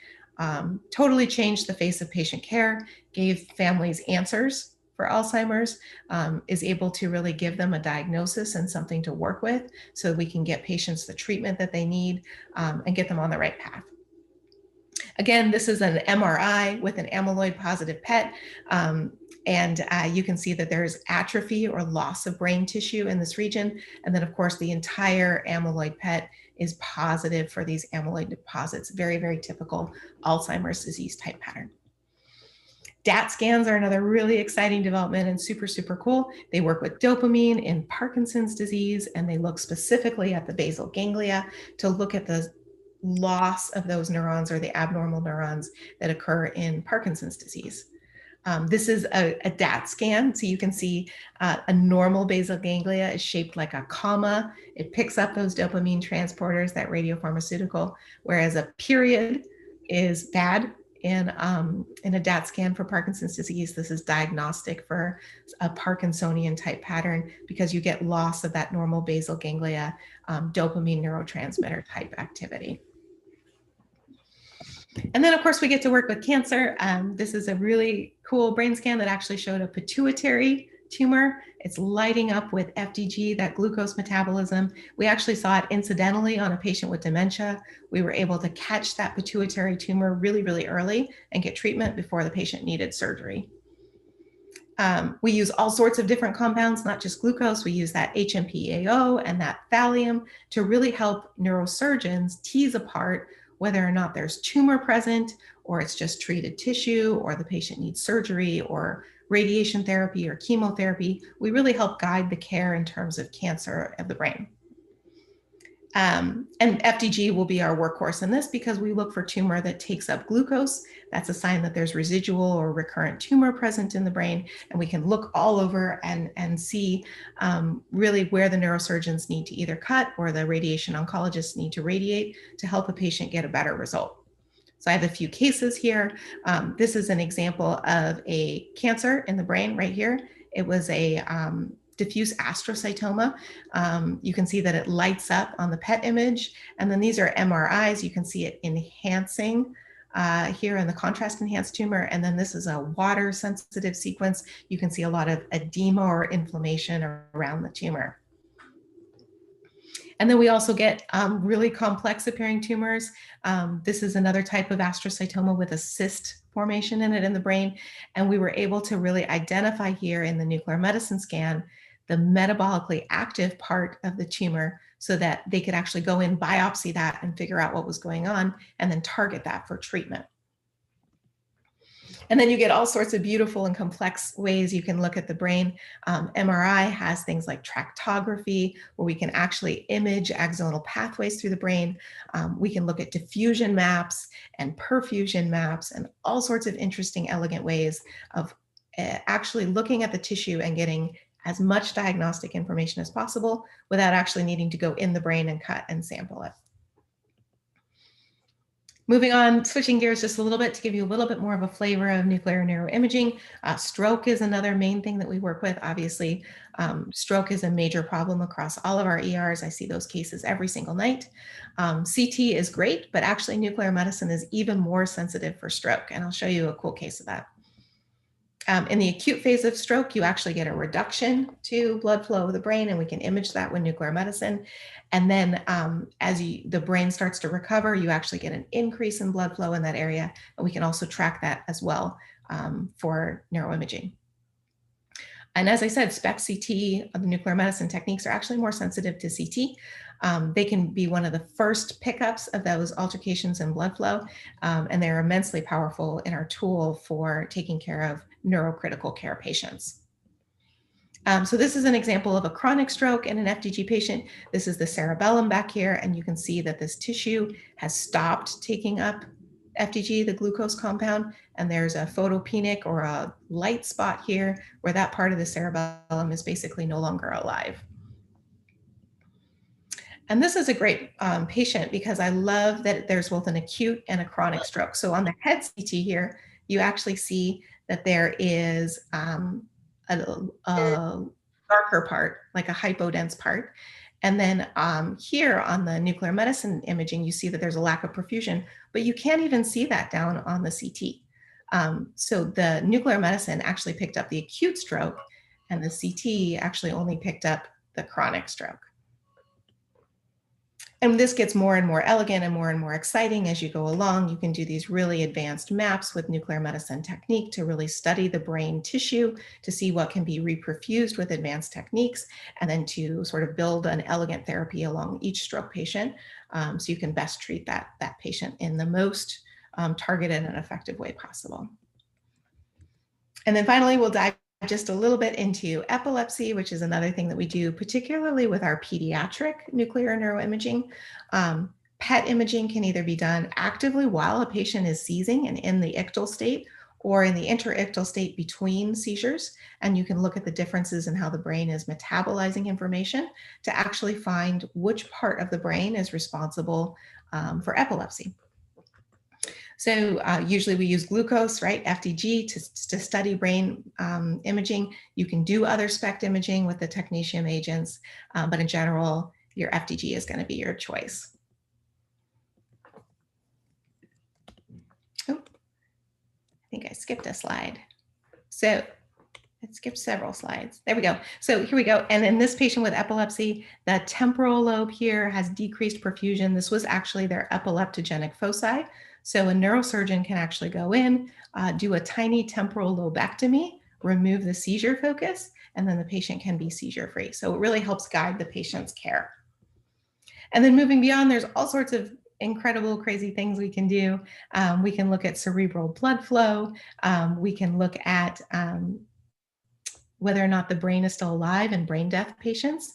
Totally changed the face of patient care, gave families answers for Alzheimer's, is able to really give them a diagnosis and something to work with so we can get patients the treatment that they need and get them on the right path. Again, this is an MRI with an amyloid positive PET. And you can see that there's atrophy or loss of brain tissue in this region. And then of course, the entire amyloid PET is positive for these amyloid deposits. Very, very typical Alzheimer's disease type pattern. Dat scans are another really exciting development and super, super cool. They work with dopamine in Parkinson's disease, and they look specifically at the basal ganglia to look at the loss of those neurons or the abnormal neurons that occur in Parkinson's disease. This is a Dat scan, so you can see a normal basal ganglia is shaped like a comma. It picks up those dopamine transporters, that radiopharmaceutical, whereas a period is bad in a Dat scan for Parkinson's disease. This is diagnostic for a Parkinsonian type pattern because you get loss of that normal basal ganglia dopamine neurotransmitter type activity. And then of course we get to work with cancer. This is a really cool brain scan that actually showed a pituitary tumor. It's lighting up with FDG, that glucose metabolism. We actually saw it incidentally on a patient with dementia. We were able to catch that pituitary tumor really, really early and get treatment before the patient needed surgery. We use all sorts of different compounds, not just glucose. We use that HMP-AO and that thallium to really help neurosurgeons tease apart whether or not there's tumor present, or it's just treated tissue, or the patient needs surgery, or radiation therapy, or chemotherapy. We really help guide the care in terms of cancer of the brain. And FDG will be our workhorse in this because we look for tumor that takes up glucose. That's a sign that there's residual or recurrent tumor present in the brain. And we can look all over and see really where the neurosurgeons need to either cut or the radiation oncologists need to radiate to help a patient get a better result. So I have a few cases here. This is an example of a cancer in the brain right here. It was a diffuse astrocytoma. You can see that it lights up on the PET image. And then these are MRIs. You can see it enhancing here in the contrast enhanced tumor. And then this is a water sensitive sequence. You can see a lot of edema or inflammation around the tumor. And then we also get really complex appearing tumors. This is another type of astrocytoma with a cyst formation in it in the brain. And we were able to really identify here in the nuclear medicine scan the metabolically active part of the tumor so that they could actually go in, biopsy that, and figure out what was going on, and then target that for treatment. And then you get all sorts of beautiful and complex ways you can look at the brain. MRI has things like tractography, where we can actually image axonal pathways through the brain. We can look at diffusion maps and perfusion maps and all sorts of interesting, elegant ways of actually looking at the tissue and getting as much diagnostic information as possible without actually needing to go in the brain and cut and sample it. Moving on, switching gears just a little bit to give you a little bit more of a flavor of nuclear neuroimaging. Stroke is another main thing that we work with. Obviously, stroke is a major problem across all of our ERs. I see those cases every single night. CT is great, but actually nuclear medicine is even more sensitive for stroke. And I'll show you a cool case of that. In the acute phase of stroke, you actually get a reduction to blood flow of the brain, and we can image that with nuclear medicine. And then as the brain starts to recover, you actually get an increase in blood flow in that area. And we can also track that as well for neuroimaging. And as I said, SPECT-CT, the nuclear medicine techniques are actually more sensitive to CT. They can be one of the first pickups of those altercations in blood flow, and they're immensely powerful in our tool for taking care of neurocritical care patients. So this is an example of a chronic stroke in an FDG patient. This is the cerebellum back here, and you can see that this tissue has stopped taking up FDG, the glucose compound, and there's a photopenic or a light spot here where that part of the cerebellum is basically no longer alive. And this is a great patient because I love that there's both an acute and a chronic stroke. So on the head CT here, you actually see that there is a darker part, like a hypodense part. And then here on the nuclear medicine imaging, you see that there's a lack of perfusion, but you can't even see that down on the CT. So the nuclear medicine actually picked up the acute stroke, and the CT actually only picked up the chronic stroke. And this gets more and more elegant and more exciting as you go along. You can do these really advanced maps with nuclear medicine technique to really study the brain tissue to see what can be reperfused with advanced techniques, and then to sort of build an elegant therapy along each stroke patient so you can best treat that patient in the most targeted and effective way possible. And then finally, we'll dive just a little bit into epilepsy, which is another thing that we do, particularly with our pediatric nuclear neuroimaging. PET imaging can either be done actively while a patient is seizing and in the ictal state, or in the interictal state between seizures. And you can look at the differences in how the brain is metabolizing information to actually find which part of the brain is responsible for epilepsy. So usually we use glucose, right, FDG, to study brain imaging. You can do other SPECT imaging with the technetium agents, but in general, your FDG is going to be your choice. Oh, I think I skipped a slide. So I skipped several slides. There we go. So here we go. And in this patient with epilepsy, the temporal lobe here has decreased perfusion. This was actually their epileptogenic foci. So a neurosurgeon can actually go in, do a tiny temporal lobectomy, remove the seizure focus, and then the patient can be seizure free. So it really helps guide the patient's care. And then moving beyond, there's all sorts of incredible, crazy things we can do. We can look at cerebral blood flow. We can look at whether or not the brain is still alive in brain death patients.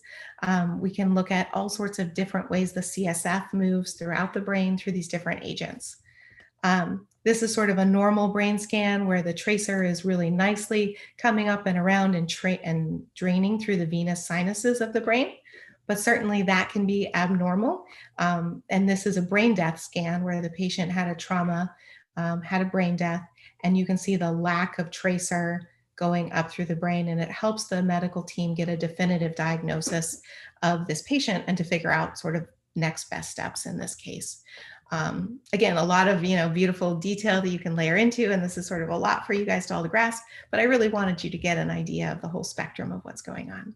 We can look at all sorts of different ways the CSF moves throughout the brain through these different agents. This is sort of a normal brain scan where the tracer is really nicely coming up and around and draining through the venous sinuses of the brain. But certainly that can be abnormal. And this is a brain death scan where the patient had a trauma, had a brain death, and you can see the lack of tracer going up through the brain, and it helps the medical team get a definitive diagnosis of this patient and to figure out sort of next best steps in this case. Again, a lot of beautiful detail that you can layer into, and this is sort of a lot for you guys to all grasp, but I really wanted you to get an idea of the whole spectrum of what's going on.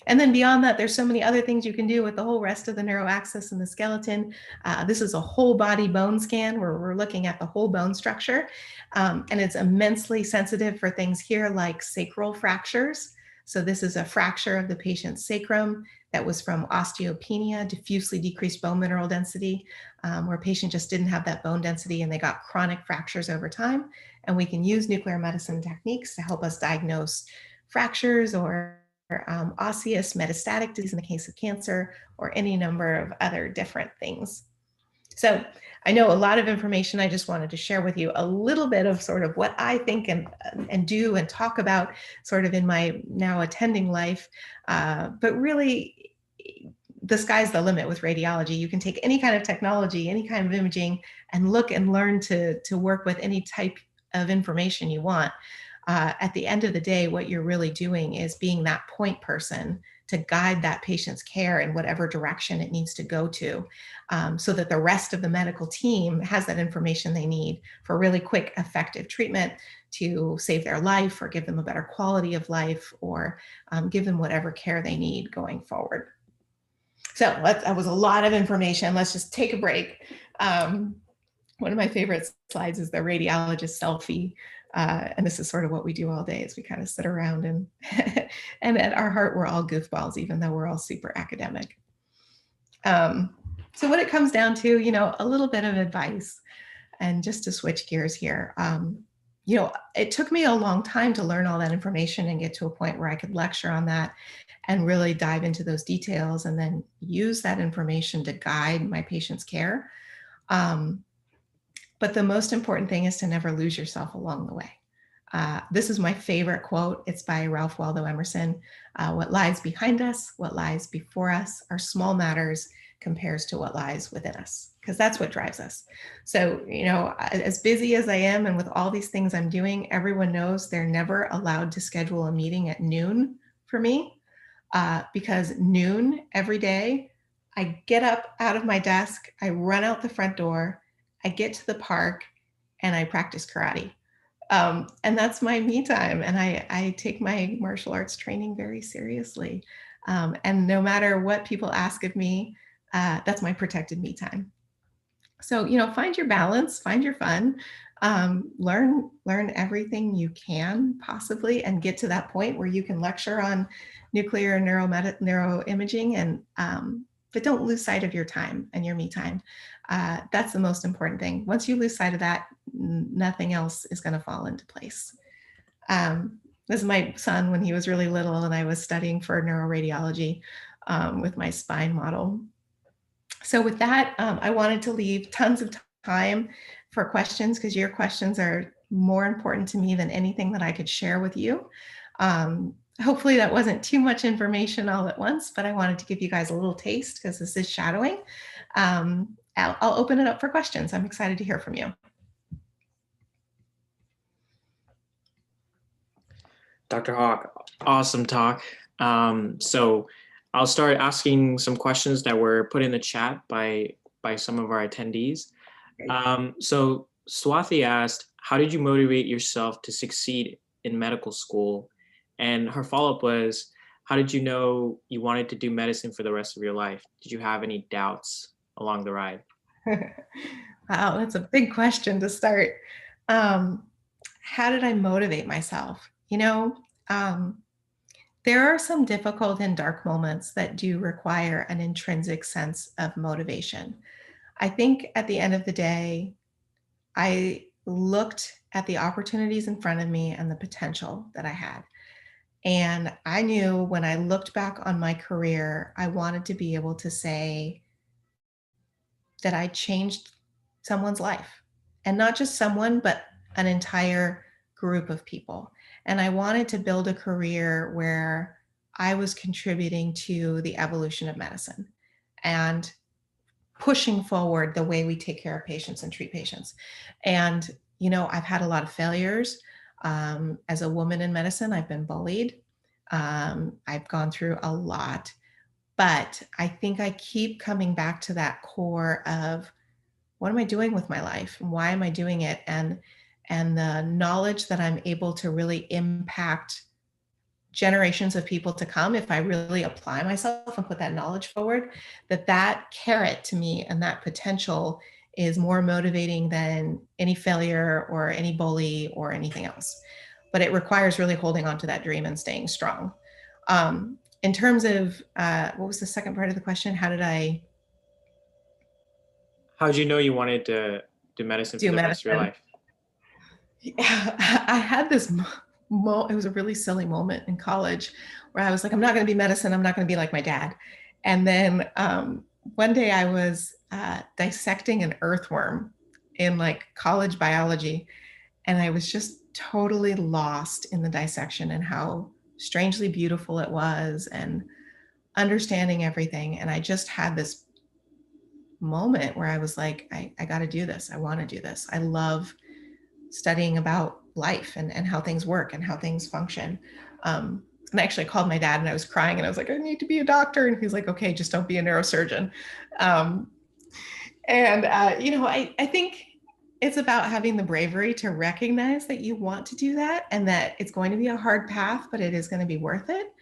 And then beyond that, there's so many other things you can do with the whole rest of the neuroaxis and the skeleton. This is a whole body bone scan where we're looking at the whole bone structure. And it's immensely sensitive for things here like sacral fractures. So this is a fracture of the patient's sacrum that was from osteopenia, diffusely decreased bone mineral density, where a patient just didn't have that bone density and they got chronic fractures over time. And we can use nuclear medicine techniques to help us diagnose fractures or osseous metastatic disease in the case of cancer, or any number of other different things. So I know a lot of information. I just wanted to share with you a little bit of sort of what I think and do and talk about sort of in my now attending life. But really, the sky's the limit with radiology. You can take any kind of technology, any kind of imaging, and look and learn to work with any type of information you want. At the end of the day, what you're really doing is being that point person to guide that patient's care in whatever direction it needs to go to, so that the rest of the medical team has that information they need for really quick, effective treatment to save their life or give them a better quality of life, or give them whatever care they need going forward. So that was a lot of information. Let's just take a break. One of my favorite slides is the radiologist selfie. And this is sort of what we do all day, is we kind of sit around and and at our heart, we're all goofballs, even though we're all super academic. So what it comes down to, a little bit of advice, and just to switch gears here, it took me a long time to learn all that information and get to a point where I could lecture on that and really dive into those details and then use that information to guide my patient's care. But the most important thing is to never lose yourself along the way. This is my favorite quote. It's by Ralph Waldo Emerson. What lies behind us, what lies before us are small matters compares to what lies within us, because that's what drives us. So, as busy as I am and with all these things I'm doing, everyone knows they're never allowed to schedule a meeting at noon for me, because noon every day, I get up out of my desk, I run out the front door, I get to the park, and I practice karate. And that's my me time. And I take my martial arts training very seriously. And no matter what people ask of me, that's my protected me time. So, find your balance, find your fun, learn everything you can possibly, and get to that point where you can lecture on nuclear neuroimaging, and but don't lose sight of your time and your me time. That's the most important thing. Once you lose sight of that, nothing else is going to fall into place. This is my son when he was really little, and I was studying for neuroradiology with my spine model. So with that, I wanted to leave tons of time for questions, because your questions are more important to me than anything that I could share with you. Hopefully that wasn't too much information all at once, but I wanted to give you guys a little taste because this is shadowing. I'll open it up for questions. I'm excited to hear from you. Dr. Hawk, awesome talk. So I'll start asking some questions that were put in the chat by some of our attendees. So Swathi asked, how did you motivate yourself to succeed in medical school? And her follow-up was, how did you know you wanted to do medicine for the rest of your life? Did you have any doubts along the ride? Wow, that's a big question to start. How did I motivate myself? There are some difficult and dark moments that do require an intrinsic sense of motivation. I think at the end of the day, I looked at the opportunities in front of me and the potential that I had. And I knew when I looked back on my career, I wanted to be able to say that I changed someone's life, and not just someone, but an entire group of people. And I wanted to build a career where I was contributing to the evolution of medicine and pushing forward the way we take care of patients and treat patients. And, I've had a lot of failures. As a woman in medicine, I've been bullied. I've gone through a lot, but I think I keep coming back to that core of what am I doing with my life? Why am I doing it? And the knowledge that I'm able to really impact generations of people to come if I really apply myself and put that knowledge forward, that carrot to me and that potential is more motivating than any failure or any bully or anything else. But it requires really holding on to that dream and staying strong. In terms of, what was the second part of the question? How did you know you wanted to do medicine for the rest of your life? I had this it was a really silly moment in college where I was like, I'm not going to be medicine. I'm not going to be like my dad. And then one day I was dissecting an earthworm in college biology. And I was just totally lost in the dissection and how strangely beautiful it was and understanding everything. And I just had this moment where I was like, I got to do this. I want to do this. I love studying about life and how things work and how things function. And I actually called my dad and I was crying and I was like, I need to be a doctor. And he's like, okay, just don't be a neurosurgeon. I think it's about having the bravery to recognize that you want to do that and that it's going to be a hard path, but it is going to be worth it.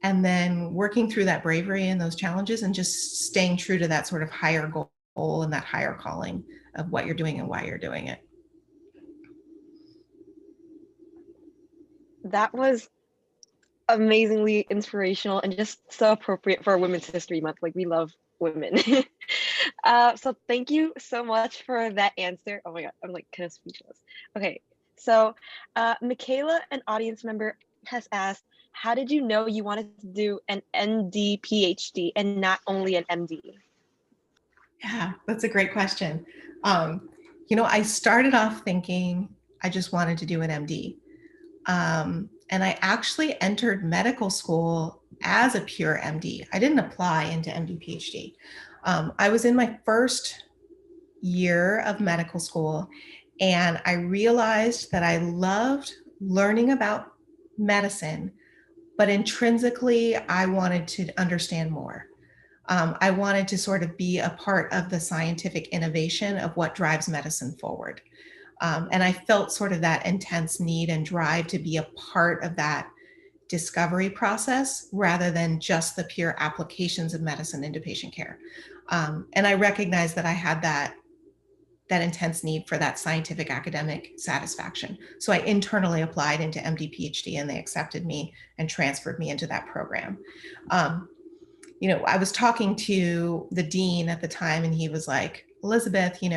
And then working through that bravery and those challenges and just staying true to that sort of higher goal and that higher calling of what you're doing and why you're doing it. That was amazingly inspirational and just so appropriate for Women's History Month. We love women. So thank you so much for that answer. Oh my God, I'm kind of speechless. Okay, So Michaela, an audience member, has asked, how did you know you wanted to do an MD PhD and not only an MD? Yeah, that's a great question. I started off thinking I just wanted to do an MD. And I actually entered medical school as a pure MD. I didn't apply into MD PhD. I was in my first year of medical school, and I realized that I loved learning about medicine, but intrinsically, I wanted to understand more. I wanted to sort of be a part of the scientific innovation of what drives medicine forward. And I felt sort of that intense need and drive to be a part of that discovery process rather than just the pure applications of medicine into patient care. And I recognized that I had that intense need for that scientific academic satisfaction. So I internally applied into MD PhD and they accepted me and transferred me into that program. I was talking to the dean at the time and he was like, Elizabeth, you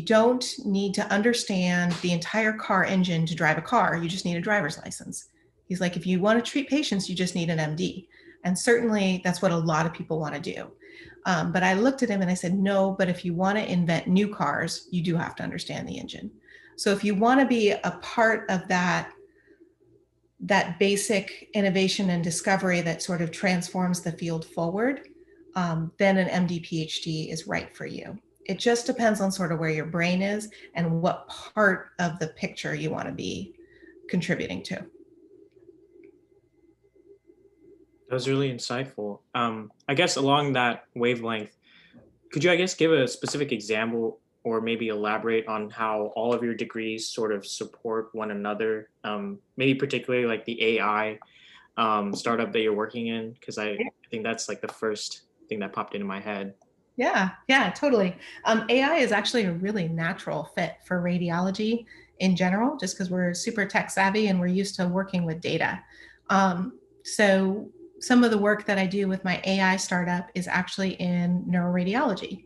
don't need to understand the entire car engine to drive a car. You just need a driver's license. He's like, if you want to treat patients, you just need an MD. And certainly that's what a lot of people want to do. But I looked at him and I said, no, but if you want to invent new cars, you do have to understand the engine. So if you want to be a part of that basic innovation and discovery that sort of transforms the field forward, then an MD PhD is right for you. It just depends on sort of where your brain is and what part of the picture you want to be contributing to. That was really insightful. I guess along that wavelength, could you, I guess, give a specific example or maybe elaborate on how all of your degrees sort of support one another? Maybe particularly like the AI startup that you're working in, because I think that's like the first thing that popped into my head. Yeah, totally. AI is actually a really natural fit for radiology in general, just because we're super tech savvy and we're used to working with data. So some of the work that I do with my AI startup is actually in neuroradiology.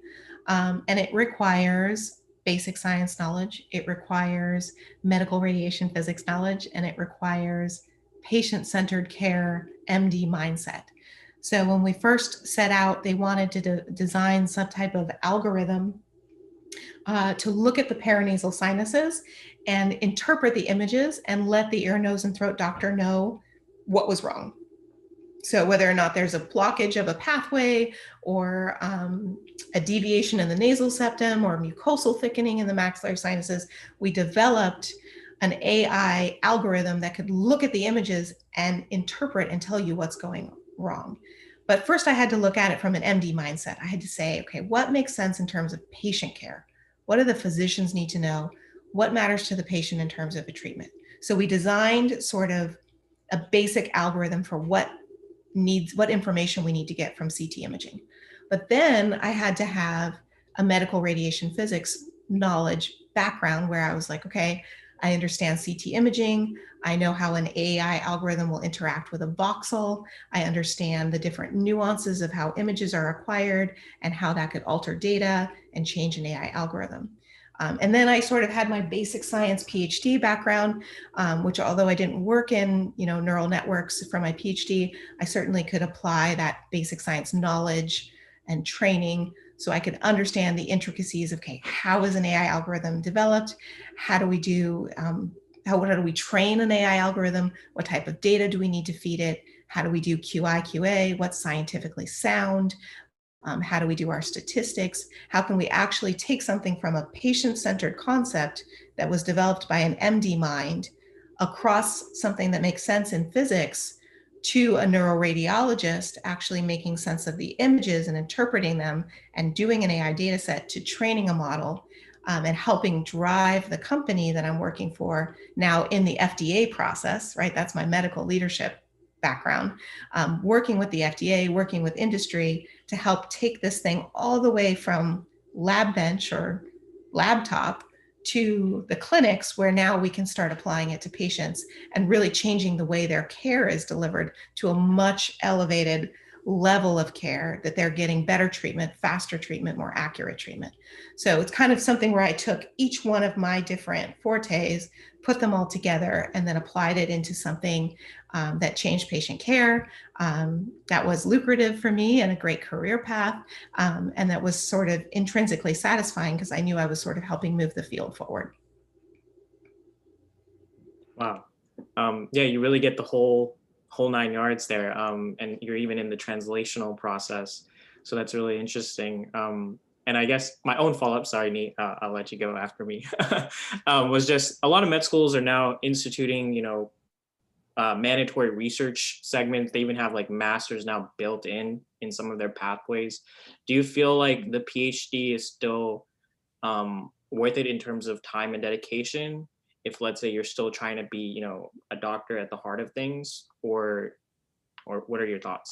And it requires basic science knowledge, it requires medical radiation physics knowledge, and it requires patient-centered care MD mindset. So when we first set out, they wanted to design some type of algorithm to look at the paranasal sinuses and interpret the images and let the ear, nose, and throat doctor know what was wrong. So whether or not there's a blockage of a pathway or a deviation in the nasal septum or mucosal thickening in the maxillary sinuses, we developed an AI algorithm that could look at the images and interpret and tell you what's going wrong. But first I had to look at it from an MD mindset. I had to say, okay, what makes sense in terms of patient care? What do the physicians need to know? What matters to the patient in terms of a treatment? So we designed sort of a basic algorithm for what information we need to get from CT imaging. But then I had to have a medical radiation physics knowledge background where I was like, okay, I understand CT imaging. I know how an AI algorithm will interact with a voxel. I understand the different nuances of how images are acquired and how that could alter data and change an AI algorithm. And then I sort of had my basic science PhD background, which although I didn't work in neural networks for my PhD, I certainly could apply that basic science knowledge and training so I could understand the intricacies of, okay, how is an AI algorithm developed? How do we do, how do we train an AI algorithm? What type of data do we need to feed it? How do we do QI, QA? What's scientifically sound? How do we do our statistics? How can we actually take something from a patient-centered concept that was developed by an MD mind across something that makes sense in physics to a neuroradiologist actually making sense of the images and interpreting them and doing an AI data set to training a model and helping drive the company that I'm working for now in the FDA process, right? That's my medical leadership background, working with the FDA, working with industry to help take this thing all the way from lab bench or laptop to the clinics where now we can start applying it to patients and really changing the way their care is delivered to a much elevated level of care, that they're getting better treatment, faster treatment, more accurate treatment. So it's kind of something where I took each one of my different fortes, put them all together, and then applied it into something that changed patient care, that was lucrative for me and a great career path, and that was sort of intrinsically satisfying because I knew I was sort of helping move the field forward. Wow. Yeah, you really get the whole 9 yards there, and you're even in the translational process. So that's really interesting. And I guess my own follow-up, sorry, Nate, I'll let you go after me, was just a lot of med schools are now instituting, mandatory research segments. They even have like masters now built in some of their pathways. Do you feel like the PhD is still worth it in terms of time and dedication, if let's say you're still trying to be, a doctor at the heart of things, or what are your thoughts?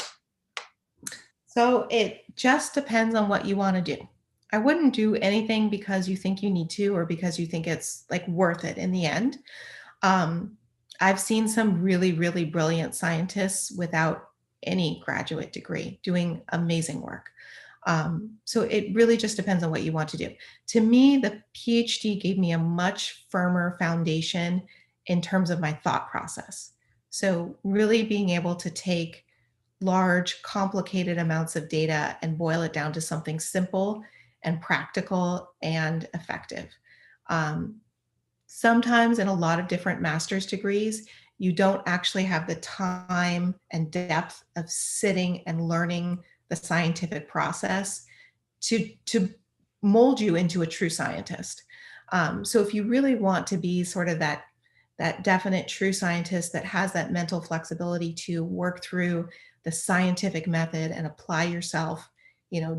So it just depends on what you want to do. I wouldn't do anything because you think you need to, or because you think it's like worth it in the end. I've seen some really, really brilliant scientists without any graduate degree doing amazing work. So it really just depends on what you want to do. To me, the PhD gave me a much firmer foundation in terms of my thought process. So really being able to take large, complicated amounts of data and boil it down to something simple and practical and effective. Sometimes in a lot of different master's degrees, you don't actually have the time and depth of sitting and learning the scientific process to mold you into a true scientist. So if you really want to be sort of that definite true scientist that has that mental flexibility to work through the scientific method and apply yourself,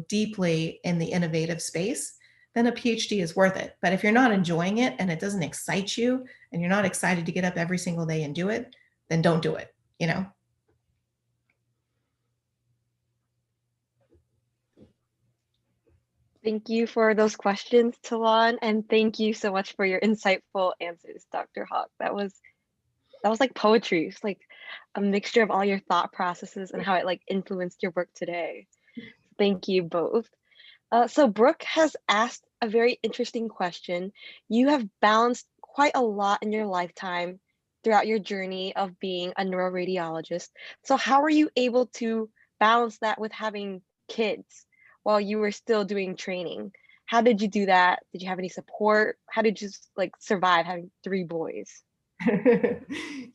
deeply in the innovative space, then a PhD is worth it. But if you're not enjoying it and it doesn't excite you and you're not excited to get up every single day and do it, then don't do it, Thank you for those questions, Talon, and thank you so much for your insightful answers, Dr. Hawk. That was like poetry. It's like a mixture of all your thought processes and how it like influenced your work today. Thank you both. So Brooke has asked a very interesting question. You have balanced quite a lot in your lifetime throughout your journey of being a neuroradiologist. So how were you able to balance that with having kids while you were still doing training? How did you do that? Did you have any support? How did you like survive having 3 boys?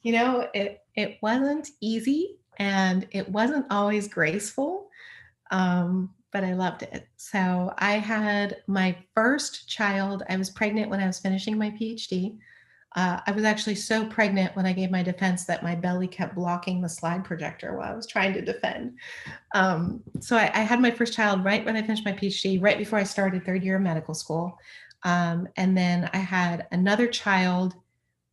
It wasn't easy and it wasn't always graceful, but I loved it. So I had my first child. I was pregnant when I was finishing my PhD. I was actually so pregnant when I gave my defense that my belly kept blocking the slide projector while I was trying to defend. So I had my first child right when I finished my PhD, right before I started 3rd year of medical school. And then I had another child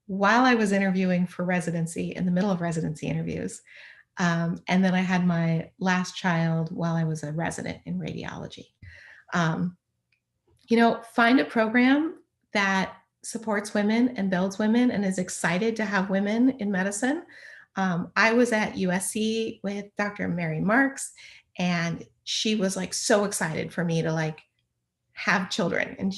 while I was interviewing for residency, in the middle of residency interviews. And then I had my last child while I was a resident in radiology. Find a program that supports women and builds women and is excited to have women in medicine. I was at USC with Dr. Mary Marks, and she was like so excited for me to like have children. And,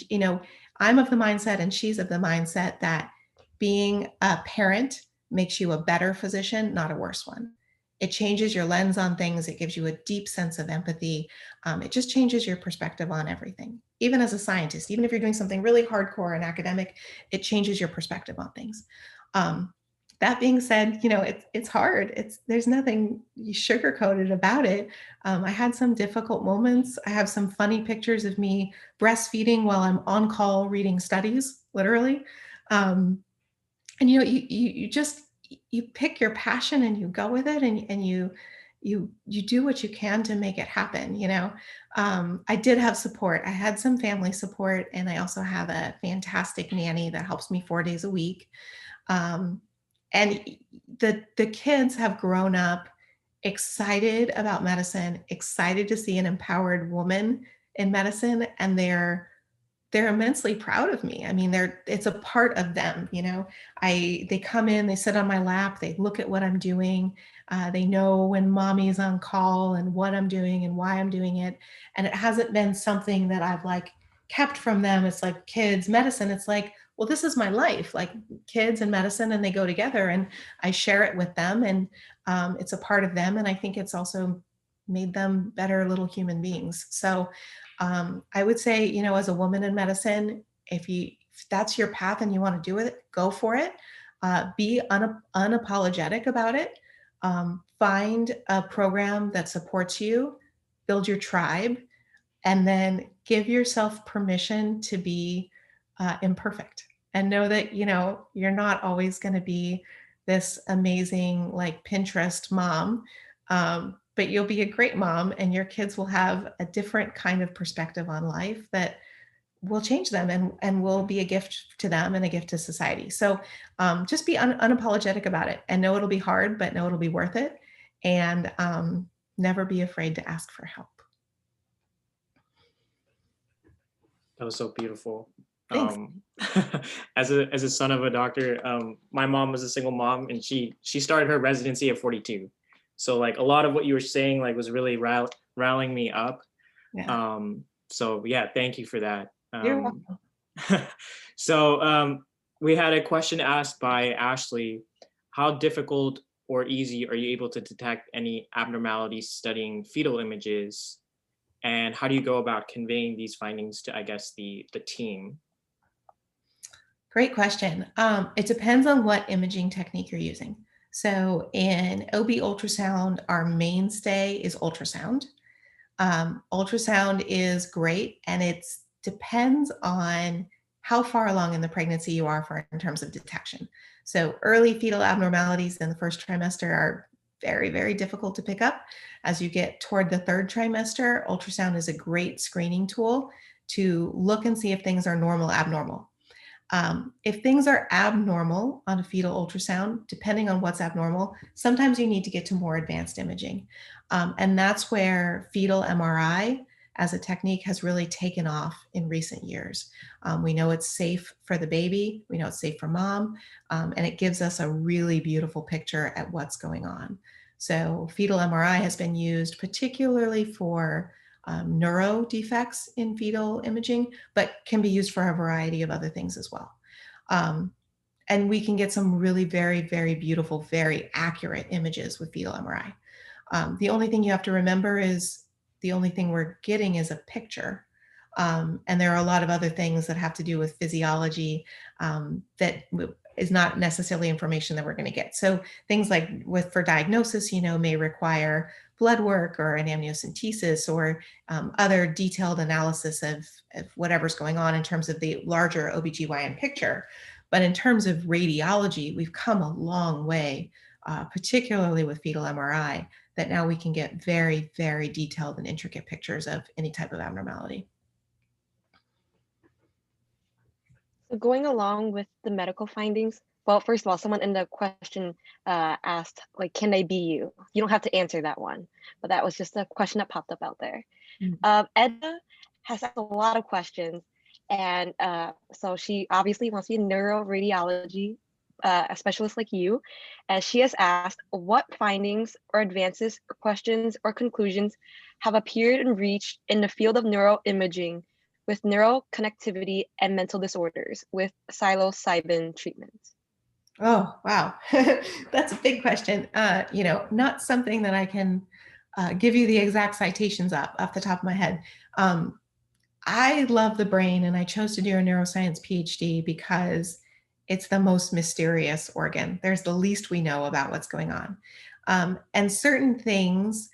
I'm of the mindset and she's of the mindset that being a parent makes you a better physician, not a worse one. It changes your lens on things. It gives you a deep sense of empathy. It just changes your perspective on everything. Even as a scientist, even if you're doing something really hardcore and academic, it changes your perspective on things. That being said, it's hard. There's nothing sugar-coated about it. I had some difficult moments. I have some funny pictures of me breastfeeding while I'm on call reading studies, literally. And you pick your passion and you go with it, and you do what you can to make it happen. I did have support. I had some family support, and I also have a fantastic nanny that helps me 4 days a week. And the kids have grown up excited about medicine, excited to see an empowered woman in medicine, and they're they're immensely proud of me. I mean, it's a part of them, you know. They come in, they sit on my lap, they look at what I'm doing. They know when mommy's on call and what I'm doing and why I'm doing it. And it hasn't been something that I've like kept from them. It's like kids, medicine. It's like, well, this is my life, like kids and medicine, and they go together, and I share it with them, and it's a part of them. And I think it's also made them better little human beings. So I would say, you know, as a woman in medicine, if that's your path and you want to do it, go for it. Be unapologetic about it. Find a program that supports you, build your tribe, and then give yourself permission to be imperfect, and know that, you know, you're not always going to be this amazing, like Pinterest mom. But you'll be a great mom, and your kids will have a different kind of perspective on life that will change them, and will be a gift to them and a gift to society. So just be unapologetic about it, and know it'll be hard, but know it'll be worth it. And never be afraid to ask for help. That was so beautiful. Thanks. As a son of a doctor, my mom was a single mom, and she started her residency at 42. So like a lot of what you were saying like was really rallying me up. Yeah. So yeah, thank you for that. You're welcome. So we had a question asked by Ashley. How difficult or easy are you able to detect any abnormalities studying fetal images? And how do you go about conveying these findings to, I guess, the team? Great question. It depends on what imaging technique you're using. So in OB ultrasound, our mainstay is ultrasound. Ultrasound is great, and it depends on how far along in the pregnancy you are in terms of detection. So early fetal abnormalities in the first trimester are very, very difficult to pick up. As you get toward the third trimester, ultrasound is a great screening tool to look and see if things are normal, abnormal. If things are abnormal on a fetal ultrasound, depending on what's abnormal, sometimes you need to get to more advanced imaging. And that's where fetal MRI as a technique has really taken off in recent years. We know it's safe for the baby, we know it's safe for mom, and it gives us a really beautiful picture at what's going on. So fetal MRI has been used particularly for neuro defects in fetal imaging, but can be used for a variety of other things as well. And we can get some really very, very beautiful, very accurate images with fetal MRI. The only thing you have to remember is the only thing we're getting is a picture. And there are a lot of other things that have to do with physiology that is not necessarily information that we're going to get. So things like for diagnosis, you know, may require blood work or an amniocentesis or other detailed analysis of whatever's going on in terms of the larger OBGYN picture. But in terms of radiology, we've come a long way, particularly with fetal MRI, that now we can get very, very detailed and intricate pictures of any type of abnormality. So going along with the medical findings, well, first of all, someone in the question asked, like, can they be you? You don't have to answer that one, but that was just a question that popped up out there. Edna has asked a lot of questions, and so she obviously wants to be a neuroradiology a specialist like you, as she has asked, what findings or advances or questions or conclusions have appeared and reached in the field of neuroimaging with neuroconnectivity and mental disorders with psilocybin treatments? Oh, wow. That's a big question. You know, not something that I can give you the exact citations off the top of my head. I love the brain, and I chose to do a neuroscience PhD because it's the most mysterious organ. There's the least we know about what's going on. And certain things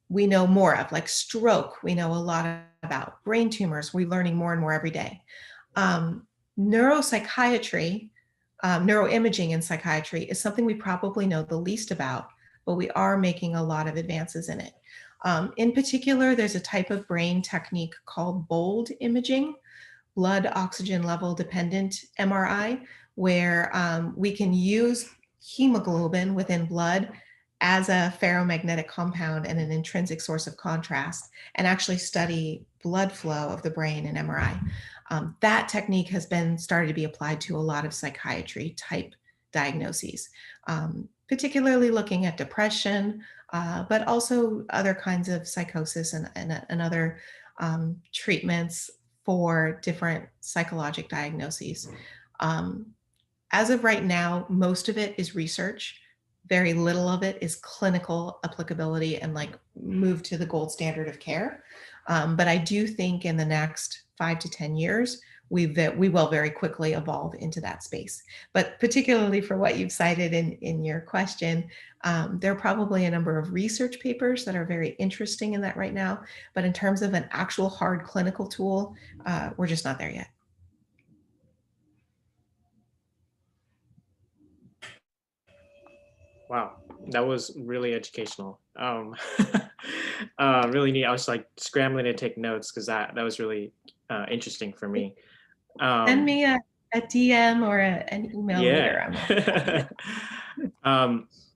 we know more of, like stroke, we know a lot about. Brain tumors, we're learning more and more every day. Neuropsychiatry, neuroimaging in psychiatry is something we probably know the least about, but we are making a lot of advances in it. In particular, there's a type of brain technique called BOLD imaging, blood oxygen level dependent MRI, where we can use hemoglobin within blood as a ferromagnetic compound and an intrinsic source of contrast, and actually study blood flow of the brain in MRI. That technique has been started to be applied to a lot of psychiatry type diagnoses, particularly looking at depression, but also other kinds of psychosis and other treatments for different psychologic diagnoses. As of right now, most of it is research. Very little of it is clinical applicability and like move to the gold standard of care. But I do think in the next 5 to 10 years, we will very quickly evolve into that space. But particularly for what you've cited in your question, there are probably a number of research papers that are very interesting in that right now. But in terms of an actual hard clinical tool, we're just not there yet. Wow, that was really educational. Really neat. I was like scrambling to take notes because that was really interesting for me. Send me a DM or an email later.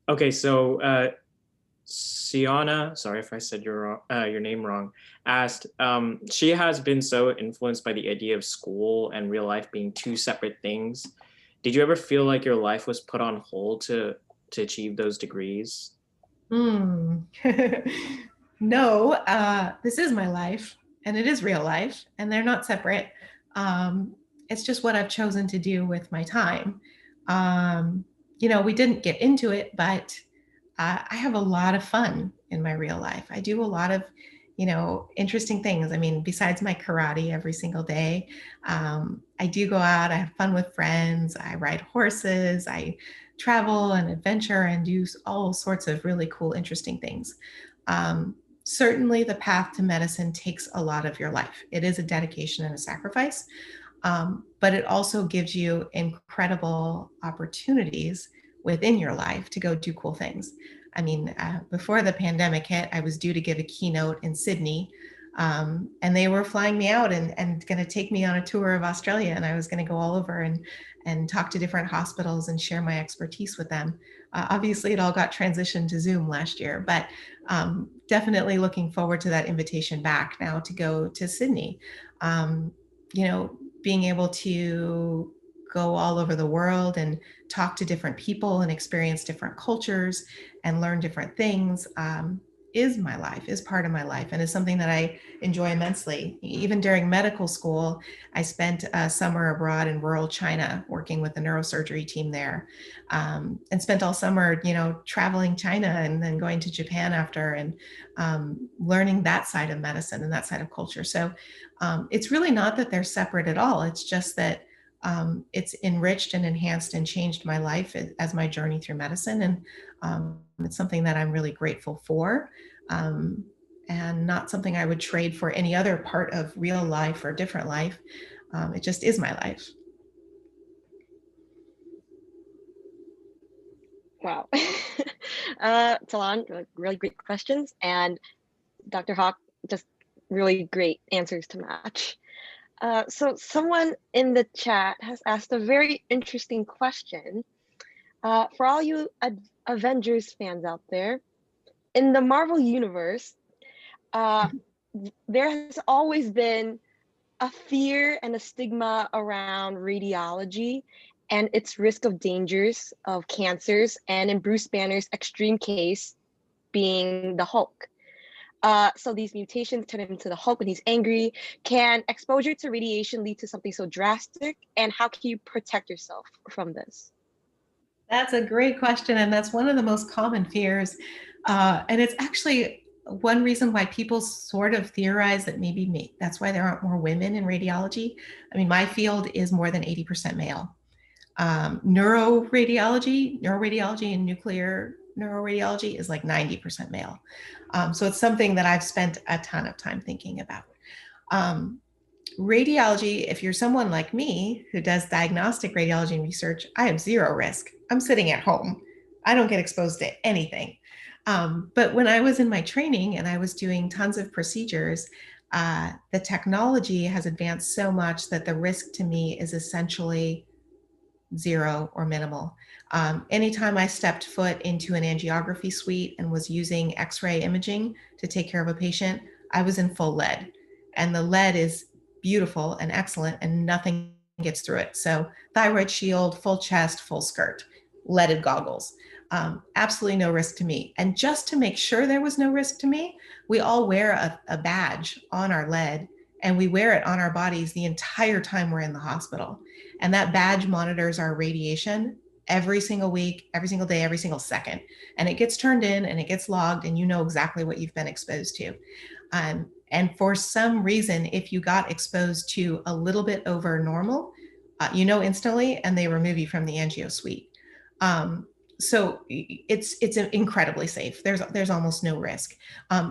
Okay, so Siana, sorry if I said your name wrong, asked, she has been so influenced by the idea of school and real life being two separate things. Did you ever feel like your life was put on hold to achieve those degrees? No, this is my life and it is real life and they're not separate. It's just what I've chosen to do with my time. We didn't get into it, but I have a lot of fun in my real life. I do a lot of, interesting things. I mean, besides my karate every single day, I do go out, I have fun with friends, I ride horses, I travel and adventure and do all sorts of really cool, interesting things. Certainly the path to medicine takes a lot of your life. It is a dedication and a sacrifice, but it also gives you incredible opportunities within your life to go do cool things. I mean, before the pandemic hit, I was due to give a keynote in Sydney, and they were flying me out and going to take me on a tour of Australia, and I was going to go all over and talk to different hospitals and share my expertise with them. Obviously, it all got transitioned to Zoom last year, but definitely looking forward to that invitation back now to go to Sydney. Being able to go all over the world and talk to different people and experience different cultures and learn different things is my life, is part of my life, and is something that I enjoy immensely. Even during medical school, I spent a summer abroad in rural China working with the neurosurgery team there, and spent all summer, traveling China and then going to Japan after and learning that side of medicine and that side of culture. So it's really not that they're separate at all. It's just that it's enriched and enhanced and changed my life as my journey through medicine. And it's something that I'm really grateful for, and not something I would trade for any other part of real life or different life. It just is my life. Wow. Talon, really great questions. And Dr. Hawk, just really great answers to match. So someone in the chat has asked a very interesting question. For all you Avengers fans out there, in the Marvel universe, there has always been a fear and a stigma around radiology and its risk of dangers of cancers, and in Bruce Banner's extreme case being the Hulk. So these mutations turn him into the Hulk when he's angry. Can exposure to radiation lead to something so drastic? And how can you protect yourself from this? That's a great question. And that's one of the most common fears. And it's actually one reason why people sort of theorize that maybe that's why there aren't more women in radiology. I mean, my field is more than 80% male. Neuroradiology and nuclear neuroradiology is like 90% male. So it's something that I've spent a ton of time thinking about. Radiology, if you're someone like me who does diagnostic radiology and research, I have zero risk. I'm sitting at home. I don't get exposed to anything. But when I was in my training and I was doing tons of procedures, the technology has advanced so much that the risk to me is essentially zero or minimal. Anytime I stepped foot into an angiography suite and was using X-ray imaging to take care of a patient, I was in full lead. and the lead is beautiful and excellent, and nothing gets through it. So thyroid shield, full chest, full skirt, leaded goggles. Absolutely no risk to me. And just to make sure there was no risk to me, we all wear a badge on our lead, and we wear it on our bodies the entire time we're in the hospital. And that badge monitors our radiation every single week, every single day, every single second. And it gets turned in and it gets logged, and you know exactly what you've been exposed to. And for some reason, if you got exposed to a little bit over normal, you know instantly, and they remove you from the angio suite. So it's incredibly safe. There's almost no risk.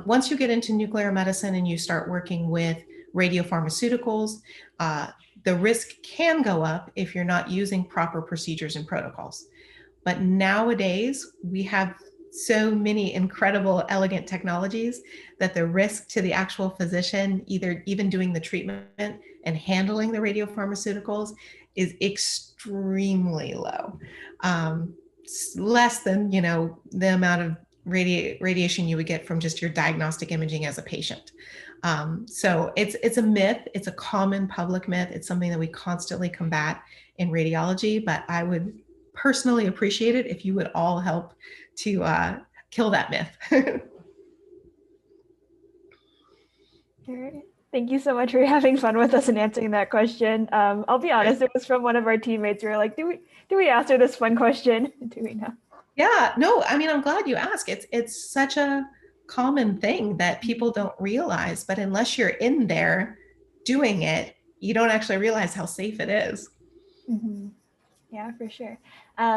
Once you get into nuclear medicine and you start working with radiopharmaceuticals, the risk can go up if you're not using proper procedures and protocols. But nowadays, we have so many incredible, elegant technologies that the risk to the actual physician, either even doing the treatment and handling the radiopharmaceuticals, is extremely low. Less than, you know, the amount of radiation you would get from just your diagnostic imaging as a patient. So it's a myth. It's a common public myth. It's something that we constantly combat in radiology, but I would personally appreciate it if you would all help to kill that myth. All right. Thank you so much for having fun with us and answering that question. I'll be honest, it was from one of our teammates. We were like, do we ask her this fun question? Do we know? Yeah, no, I mean, I'm glad you asked. It's such a common thing that people don't realize, but unless you're in there doing it, you don't actually realize how safe it is. Mm-hmm. Yeah, for sure.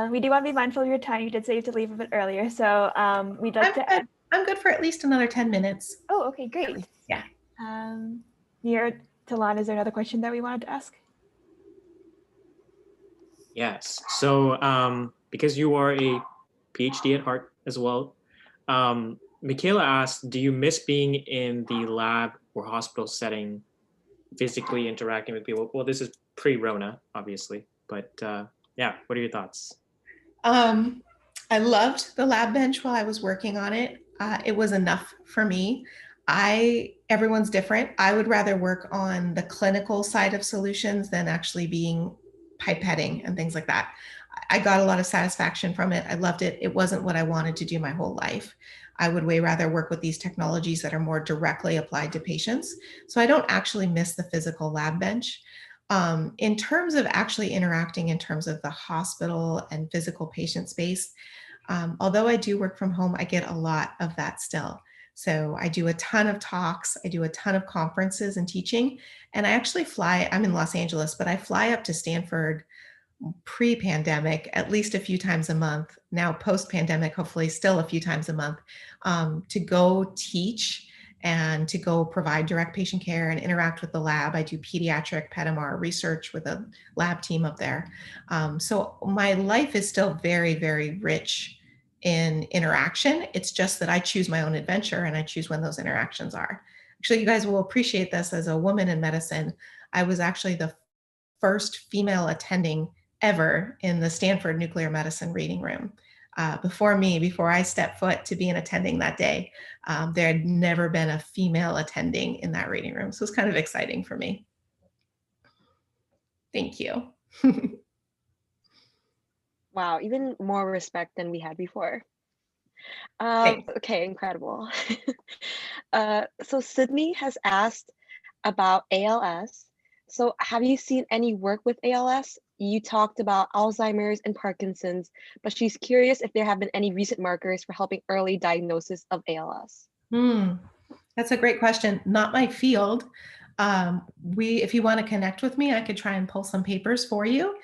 We do want to be mindful of your time. You did say you have to leave a bit earlier, so we'd like to. I'm good for at least another 10 minutes. Oh, okay, great. Yeah. Near Talon, is there another question that we wanted to ask? Yes. So because you are a PhD at heart as well, Michaela asked, do you miss being in the lab or hospital setting, physically interacting with people? Well, this is pre-Rona, obviously, but yeah, what are your thoughts? I loved the lab bench while I was working on it. It was enough for me. Everyone's different. I would rather work on the clinical side of solutions than actually being pipetting and things like that. I got a lot of satisfaction from it. I loved it. It wasn't what I wanted to do my whole life. I would way rather work with these technologies that are more directly applied to patients. So I don't actually miss the physical lab bench. In terms of actually interacting in terms of the hospital and physical patient space, although I do work from home, I get a lot of that still. So I do a ton of talks, I do a ton of conferences and teaching, and I actually I'm in Los Angeles, but I fly up to Stanford pre-pandemic at least a few times a month, now post-pandemic, hopefully still a few times a month, to go teach and to go provide direct patient care and interact with the lab. I do pediatric PET-MR research with a lab team up there. So my life is still very, very rich in interaction. It's just that I choose my own adventure and I choose when those interactions are. Actually, you guys will appreciate this. As a woman in medicine, I was actually the first female attending ever in the Stanford nuclear medicine reading room. Before I stepped foot to be an attending that day, there had never been a female attending in that reading room. So it's kind of exciting for me. Thank you. Wow, even more respect than we had before. Okay, incredible. So Sydney has asked about ALS. So have you seen any work with ALS? You talked about Alzheimer's and Parkinson's, but she's curious if there have been any recent markers for helping early diagnosis of ALS. That's a great question. Not my field. If you want to connect with me, I could try and pull some papers for you.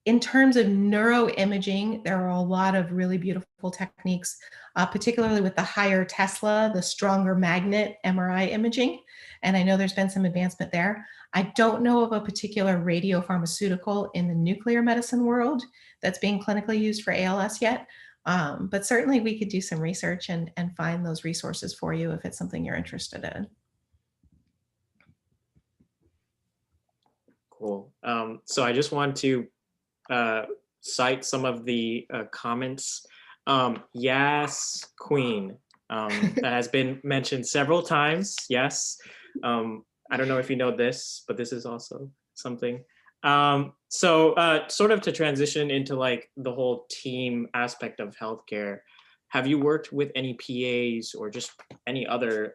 In terms of neuroimaging, there are a lot of really beautiful techniques, particularly with the higher Tesla, the stronger magnet MRI imaging. And I know there's been some advancement there. I don't know of a particular radiopharmaceutical in the nuclear medicine world that's being clinically used for ALS yet. But certainly we could do some research and find those resources for you if it's something you're interested in. Cool. So I just want to cite some of the comments. Yes, Queen, that has been mentioned several times. Yes. I don't know if you know this, but this is also something. Sort of to transition into like the whole team aspect of healthcare, have you worked with any PAs or just any other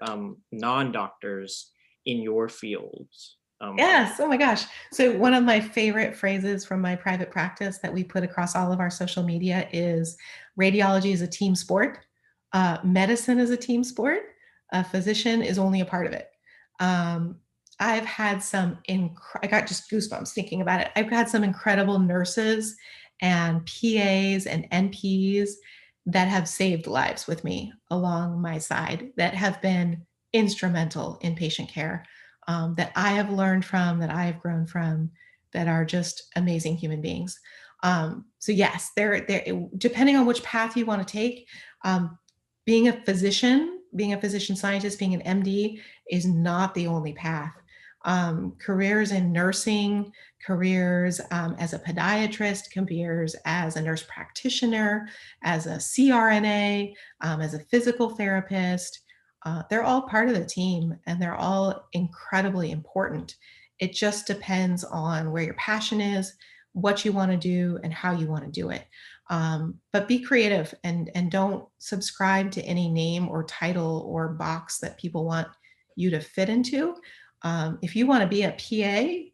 non-doctors in your fields? Yes. Oh my gosh. So one of my favorite phrases from my private practice that we put across all of our social media is radiology is a team sport. Medicine is a team sport. A physician is only a part of it. I've had some, I got just goosebumps thinking about it. I've had some incredible nurses and PAs and NPs that have saved lives with me along my side, that have been instrumental in patient care, that I have learned from, that I have grown from, that are just amazing human beings. So yes, depending on which path you want to take, being a physician scientist, being an MD is not the only path. Careers in nursing, careers as a podiatrist, careers as a nurse practitioner, as a CRNA, as a physical therapist, they're all part of the team and they're all incredibly important. It just depends on where your passion is, what you want to do, and how you want to do it. But be creative and don't subscribe to any name or title or box that people want you to fit into. If you want to be a PA,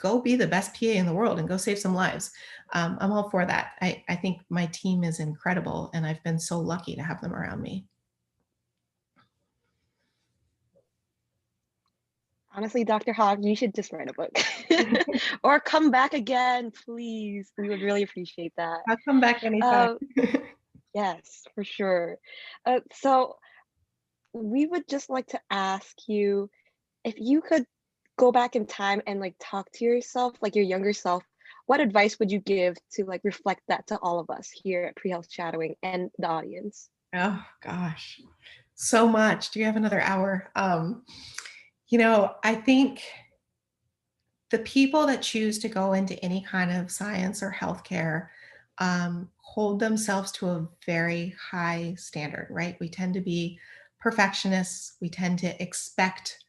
go be the best PA in the world and go save some lives. I'm all for that. I think my team is incredible and I've been so lucky to have them around me. Honestly, Dr. Hawk, you should just write a book or come back again, please. We would really appreciate that. I'll come back anytime. Yes, for sure. So we would just like to ask you if you could go back in time and like talk to yourself, like your younger self, what advice would you give to like reflect that to all of us here at Pre-Health Shadowing and the audience? Oh gosh, so much. Do you have another hour? I think the people that choose to go into any kind of science or healthcare hold themselves to a very high standard, right? We tend to be perfectionists. We tend to expect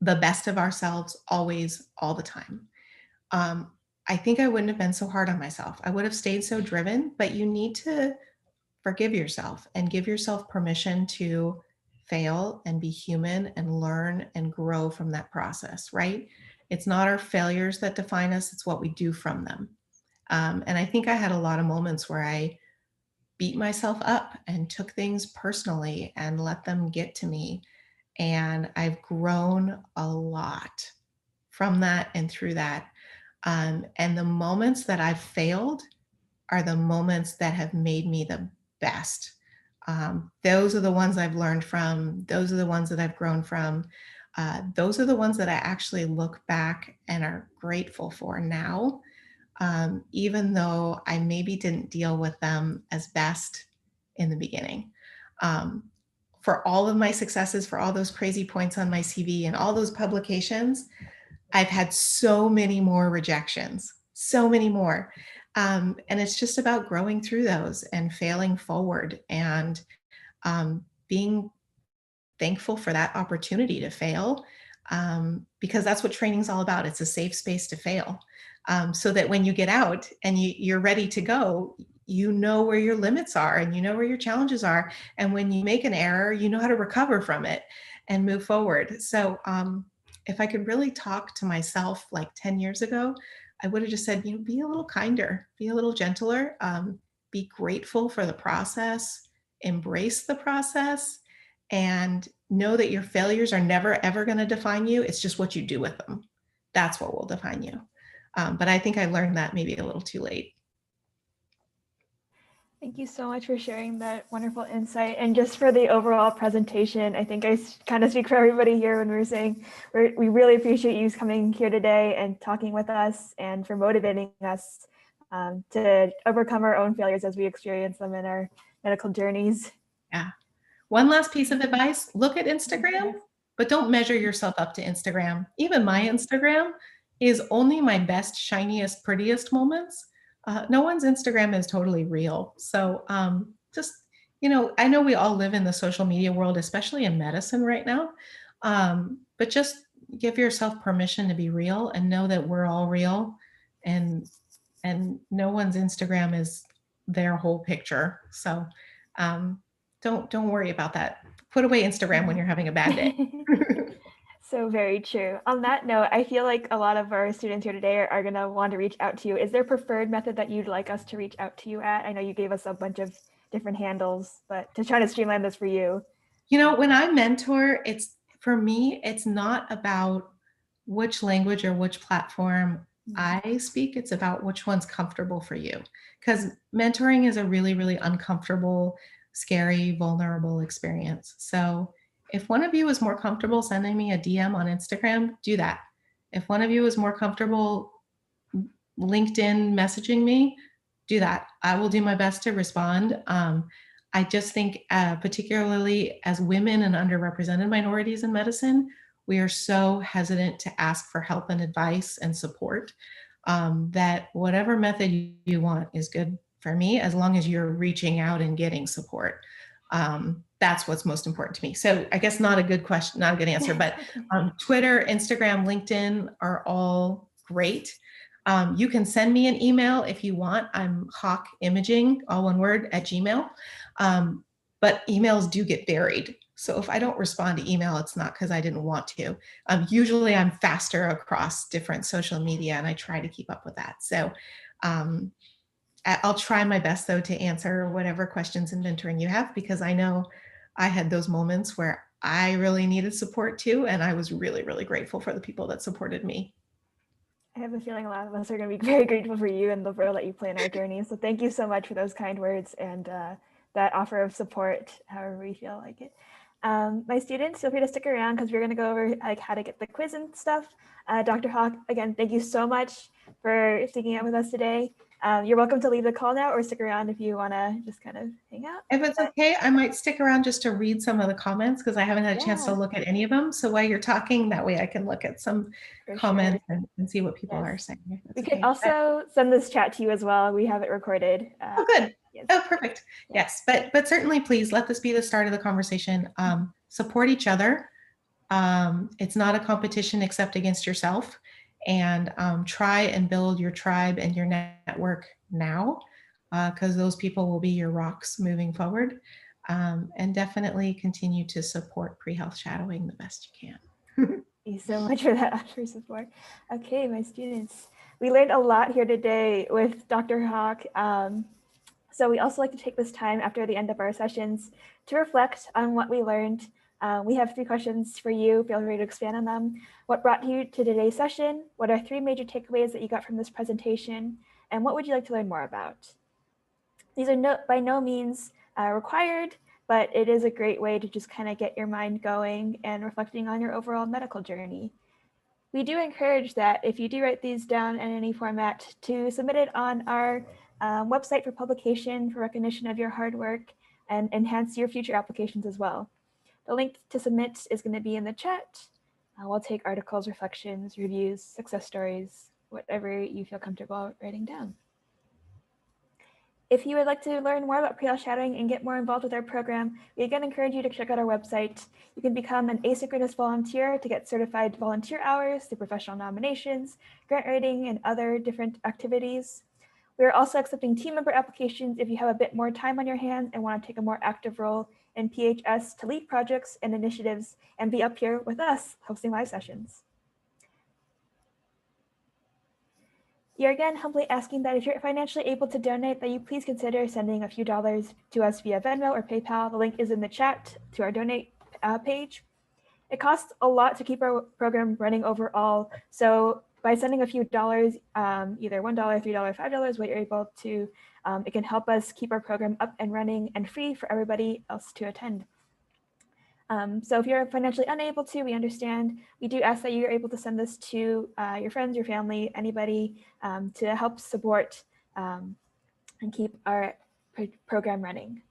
the best of ourselves always, all the time. I think I wouldn't have been so hard on myself. I would have stayed so driven, but you need to forgive yourself and give yourself permission to fail and be human and learn and grow from that process, right? It's not our failures that define us, it's what we do from them. And I think I had a lot of moments where I beat myself up and took things personally and let them get to me. And I've grown a lot from that and through that. And the moments that I've failed are the moments that have made me the best. Those are the ones I've learned from. Those are the ones that I've grown from. Those are the ones that I actually look back and are grateful for now, even though I maybe didn't deal with them as best in the beginning. For all of my successes, for all those crazy points on my CV and all those publications, I've had so many more rejections, so many more. And it's just about growing through those and failing forward and being thankful for that opportunity to fail, because that's what training's all about. It's a safe space to fail, so that when you get out and you're ready to go, you know where your limits are and you know where your challenges are. And when you make an error, you know how to recover from it and move forward. So if I could really talk to myself like 10 years ago, I would have just said, be a little kinder, be a little gentler, be grateful for the process, embrace the process, and know that your failures are never, ever going to define you. It's just what you do with them. That's what will define you. But I think I learned that maybe a little too late. Thank you so much for sharing that wonderful insight. And just for the overall presentation, I think I kind of speak for everybody here when we're saying we really appreciate you coming here today and talking with us and for motivating us to overcome our own failures as we experience them in our medical journeys. Yeah. One last piece of advice, look at Instagram, but don't measure yourself up to Instagram. Even my Instagram is only my best, shiniest, prettiest moments. No one's Instagram is totally real. So just, I know we all live in the social media world, especially in medicine right now. But just give yourself permission to be real and know that we're all real, and no one's Instagram is their whole picture. So don't worry about that. Put away Instagram when you're having a bad day. So very true. On that note, I feel like a lot of our students here today are going to want to reach out to you. Is there a preferred method that you'd like us to reach out to you at? I know you gave us a bunch of different handles, but to try to streamline this for you. You know, when I mentor, for me, it's not about which language or which platform I speak. It's about which one's comfortable for you. Because mentoring is a really, really uncomfortable, scary, vulnerable experience. So if one of you is more comfortable sending me a DM on Instagram, do that. If one of you is more comfortable LinkedIn messaging me, do that. I will do my best to respond. I just think particularly as women and underrepresented minorities in medicine, we are so hesitant to ask for help and advice and support that whatever method you want is good for me, as long as you're reaching out and getting support. That's what's most important to me. So I guess not a good question, not a good answer, but Twitter, Instagram, LinkedIn are all great. You can send me an email if you want. I'm Hawk Imaging, all one word, @gmail. But emails do get buried. So if I don't respond to email, it's not because I didn't want to. Usually I'm faster across different social media, and I try to keep up with that. So I'll try my best, though, to answer whatever questions in mentoring you have, because I know I had those moments where I really needed support too, and I was really, really grateful for the people that supported me. I have a feeling a lot of us are going to be very grateful for you and the role that you play in our journey. So thank you so much for those kind words and that offer of support, however we feel like it. My students, feel free to stick around because we're going to go over like how to get the quiz and stuff. Dr. Hawk, again, thank you so much for sticking out with us today. You're welcome to leave the call now or stick around if you want to just kind of hang out. If it's okay, I might stick around just to read some of the comments because I haven't had a chance to look at any of them. So while you're talking, that way I can look at some comments and see what people are saying. We can also send this chat to you as well. We have it recorded. Oh, good. Yes. Oh, perfect. Yes, but certainly please let this be the start of the conversation. Support each other. It's not a competition except against yourself. And try and build your tribe and your network now, because those people will be your rocks moving forward. And definitely continue to support pre-health shadowing the best you can. Thank you so much for that for support. Okay, my students, we learned a lot here today with Dr. Hawk. So we also like to take this time after the end of our sessions to reflect on what we learned. We have 3 questions for you. Feel free to expand on them. What brought you to today's session? What are 3 major takeaways that you got from this presentation? And what would you like to learn more about? These are by no means required, but it is a great way to just kind of get your mind going and reflecting on your overall medical journey. We do encourage that if you do write these down in any format, to submit it on our website for publication for recognition of your hard work and enhance your future applications as well. The link to submit is going to be in the chat. We'll take articles, reflections, reviews, success stories, whatever you feel comfortable writing down. If you would like to learn more about pre-health shadowing and get more involved with our program, we again encourage you to check out our website. You can become an asynchronous volunteer to get certified volunteer hours through professional nominations, grant writing, and other different activities. We are also accepting team member applications if you have a bit more time on your hands and want to take a more active role in PHS to lead projects and initiatives and be up here with us hosting live sessions. You're again humbly asking that if you're financially able to donate, that you please consider sending a few dollars to us via Venmo or PayPal. The link is in the chat to our donate page. It costs a lot to keep our program running overall. So by sending a few dollars, either $1, $3, $5, what you're able to, it can help us keep our program up and running and free for everybody else to attend. So if you're financially unable to, we understand. We do ask that you're able to send this to your friends, your family, anybody to help support and keep our program running.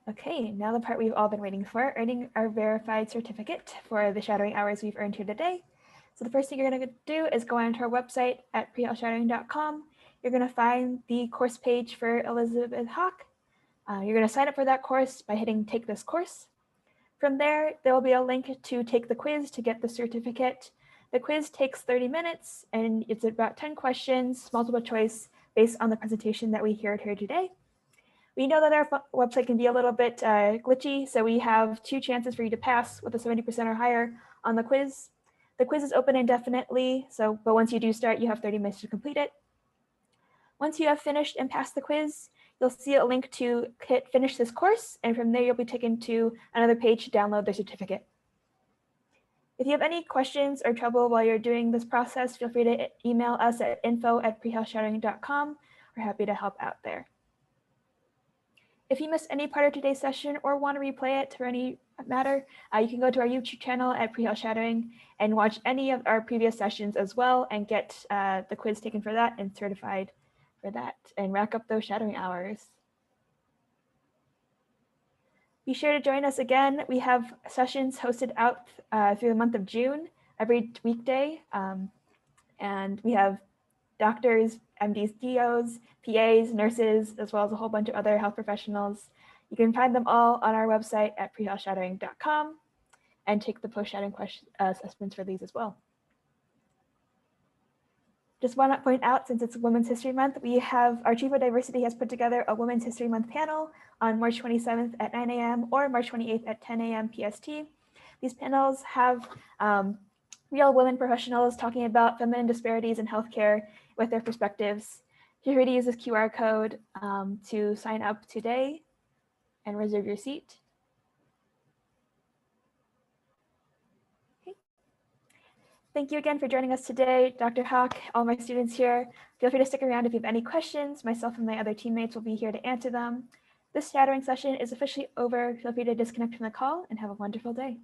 Okay, now the part we've all been waiting for, earning our verified certificate for the shadowing hours we've earned here today. So the first thing you're going to do is go onto our website at prehealthshadowing.com. You're going to find the course page for Elizabeth Hawk. You're going to sign up for that course by hitting Take This Course. From there, there will be a link to take the quiz to get the certificate. The quiz takes 30 minutes and it's about 10 questions, multiple choice, based on the presentation that we heard here today. We know that our website can be a little bit glitchy, so we have 2 chances for you to pass with a 70% or higher on the quiz. The quiz is open indefinitely, but once you do start, you have 30 minutes to complete it. Once you have finished and passed the quiz, you'll see a link to hit finish this course, and from there you'll be taken to another page to download the certificate. If you have any questions or trouble while you're doing this process, feel free to email us at info@prehealthshadowing.com. We're happy to help out there. If you missed any part of today's session or want to replay it for any matter, you can go to our YouTube channel at Prehealth Shadowing and watch any of our previous sessions as well and get the quiz taken for that and certified for that and rack up those shadowing hours. Be sure to join us again. We have sessions hosted out through the month of June, every weekday. And we have doctors, MDs, DOs, PAs, nurses, as well as a whole bunch of other health professionals. You can find them all on our website at prehealthshadowing.com and take the post-shadowing assessments for these as well. Just want to point out, since it's Women's History Month, our Chief of Diversity has put together a Women's History Month panel on March 27th at 9 a.m. or March 28th at 10 a.m. PST. These panels have real women professionals talking about feminine disparities in healthcare with their perspectives. Feel free to use this QR code to sign up today and reserve your seat. Thank you again for joining us today, Dr. Hawk, all my students here. Feel free to stick around if you have any questions. Myself and my other teammates will be here to answer them. This shadowing session is officially over. Feel free to disconnect from the call and have a wonderful day.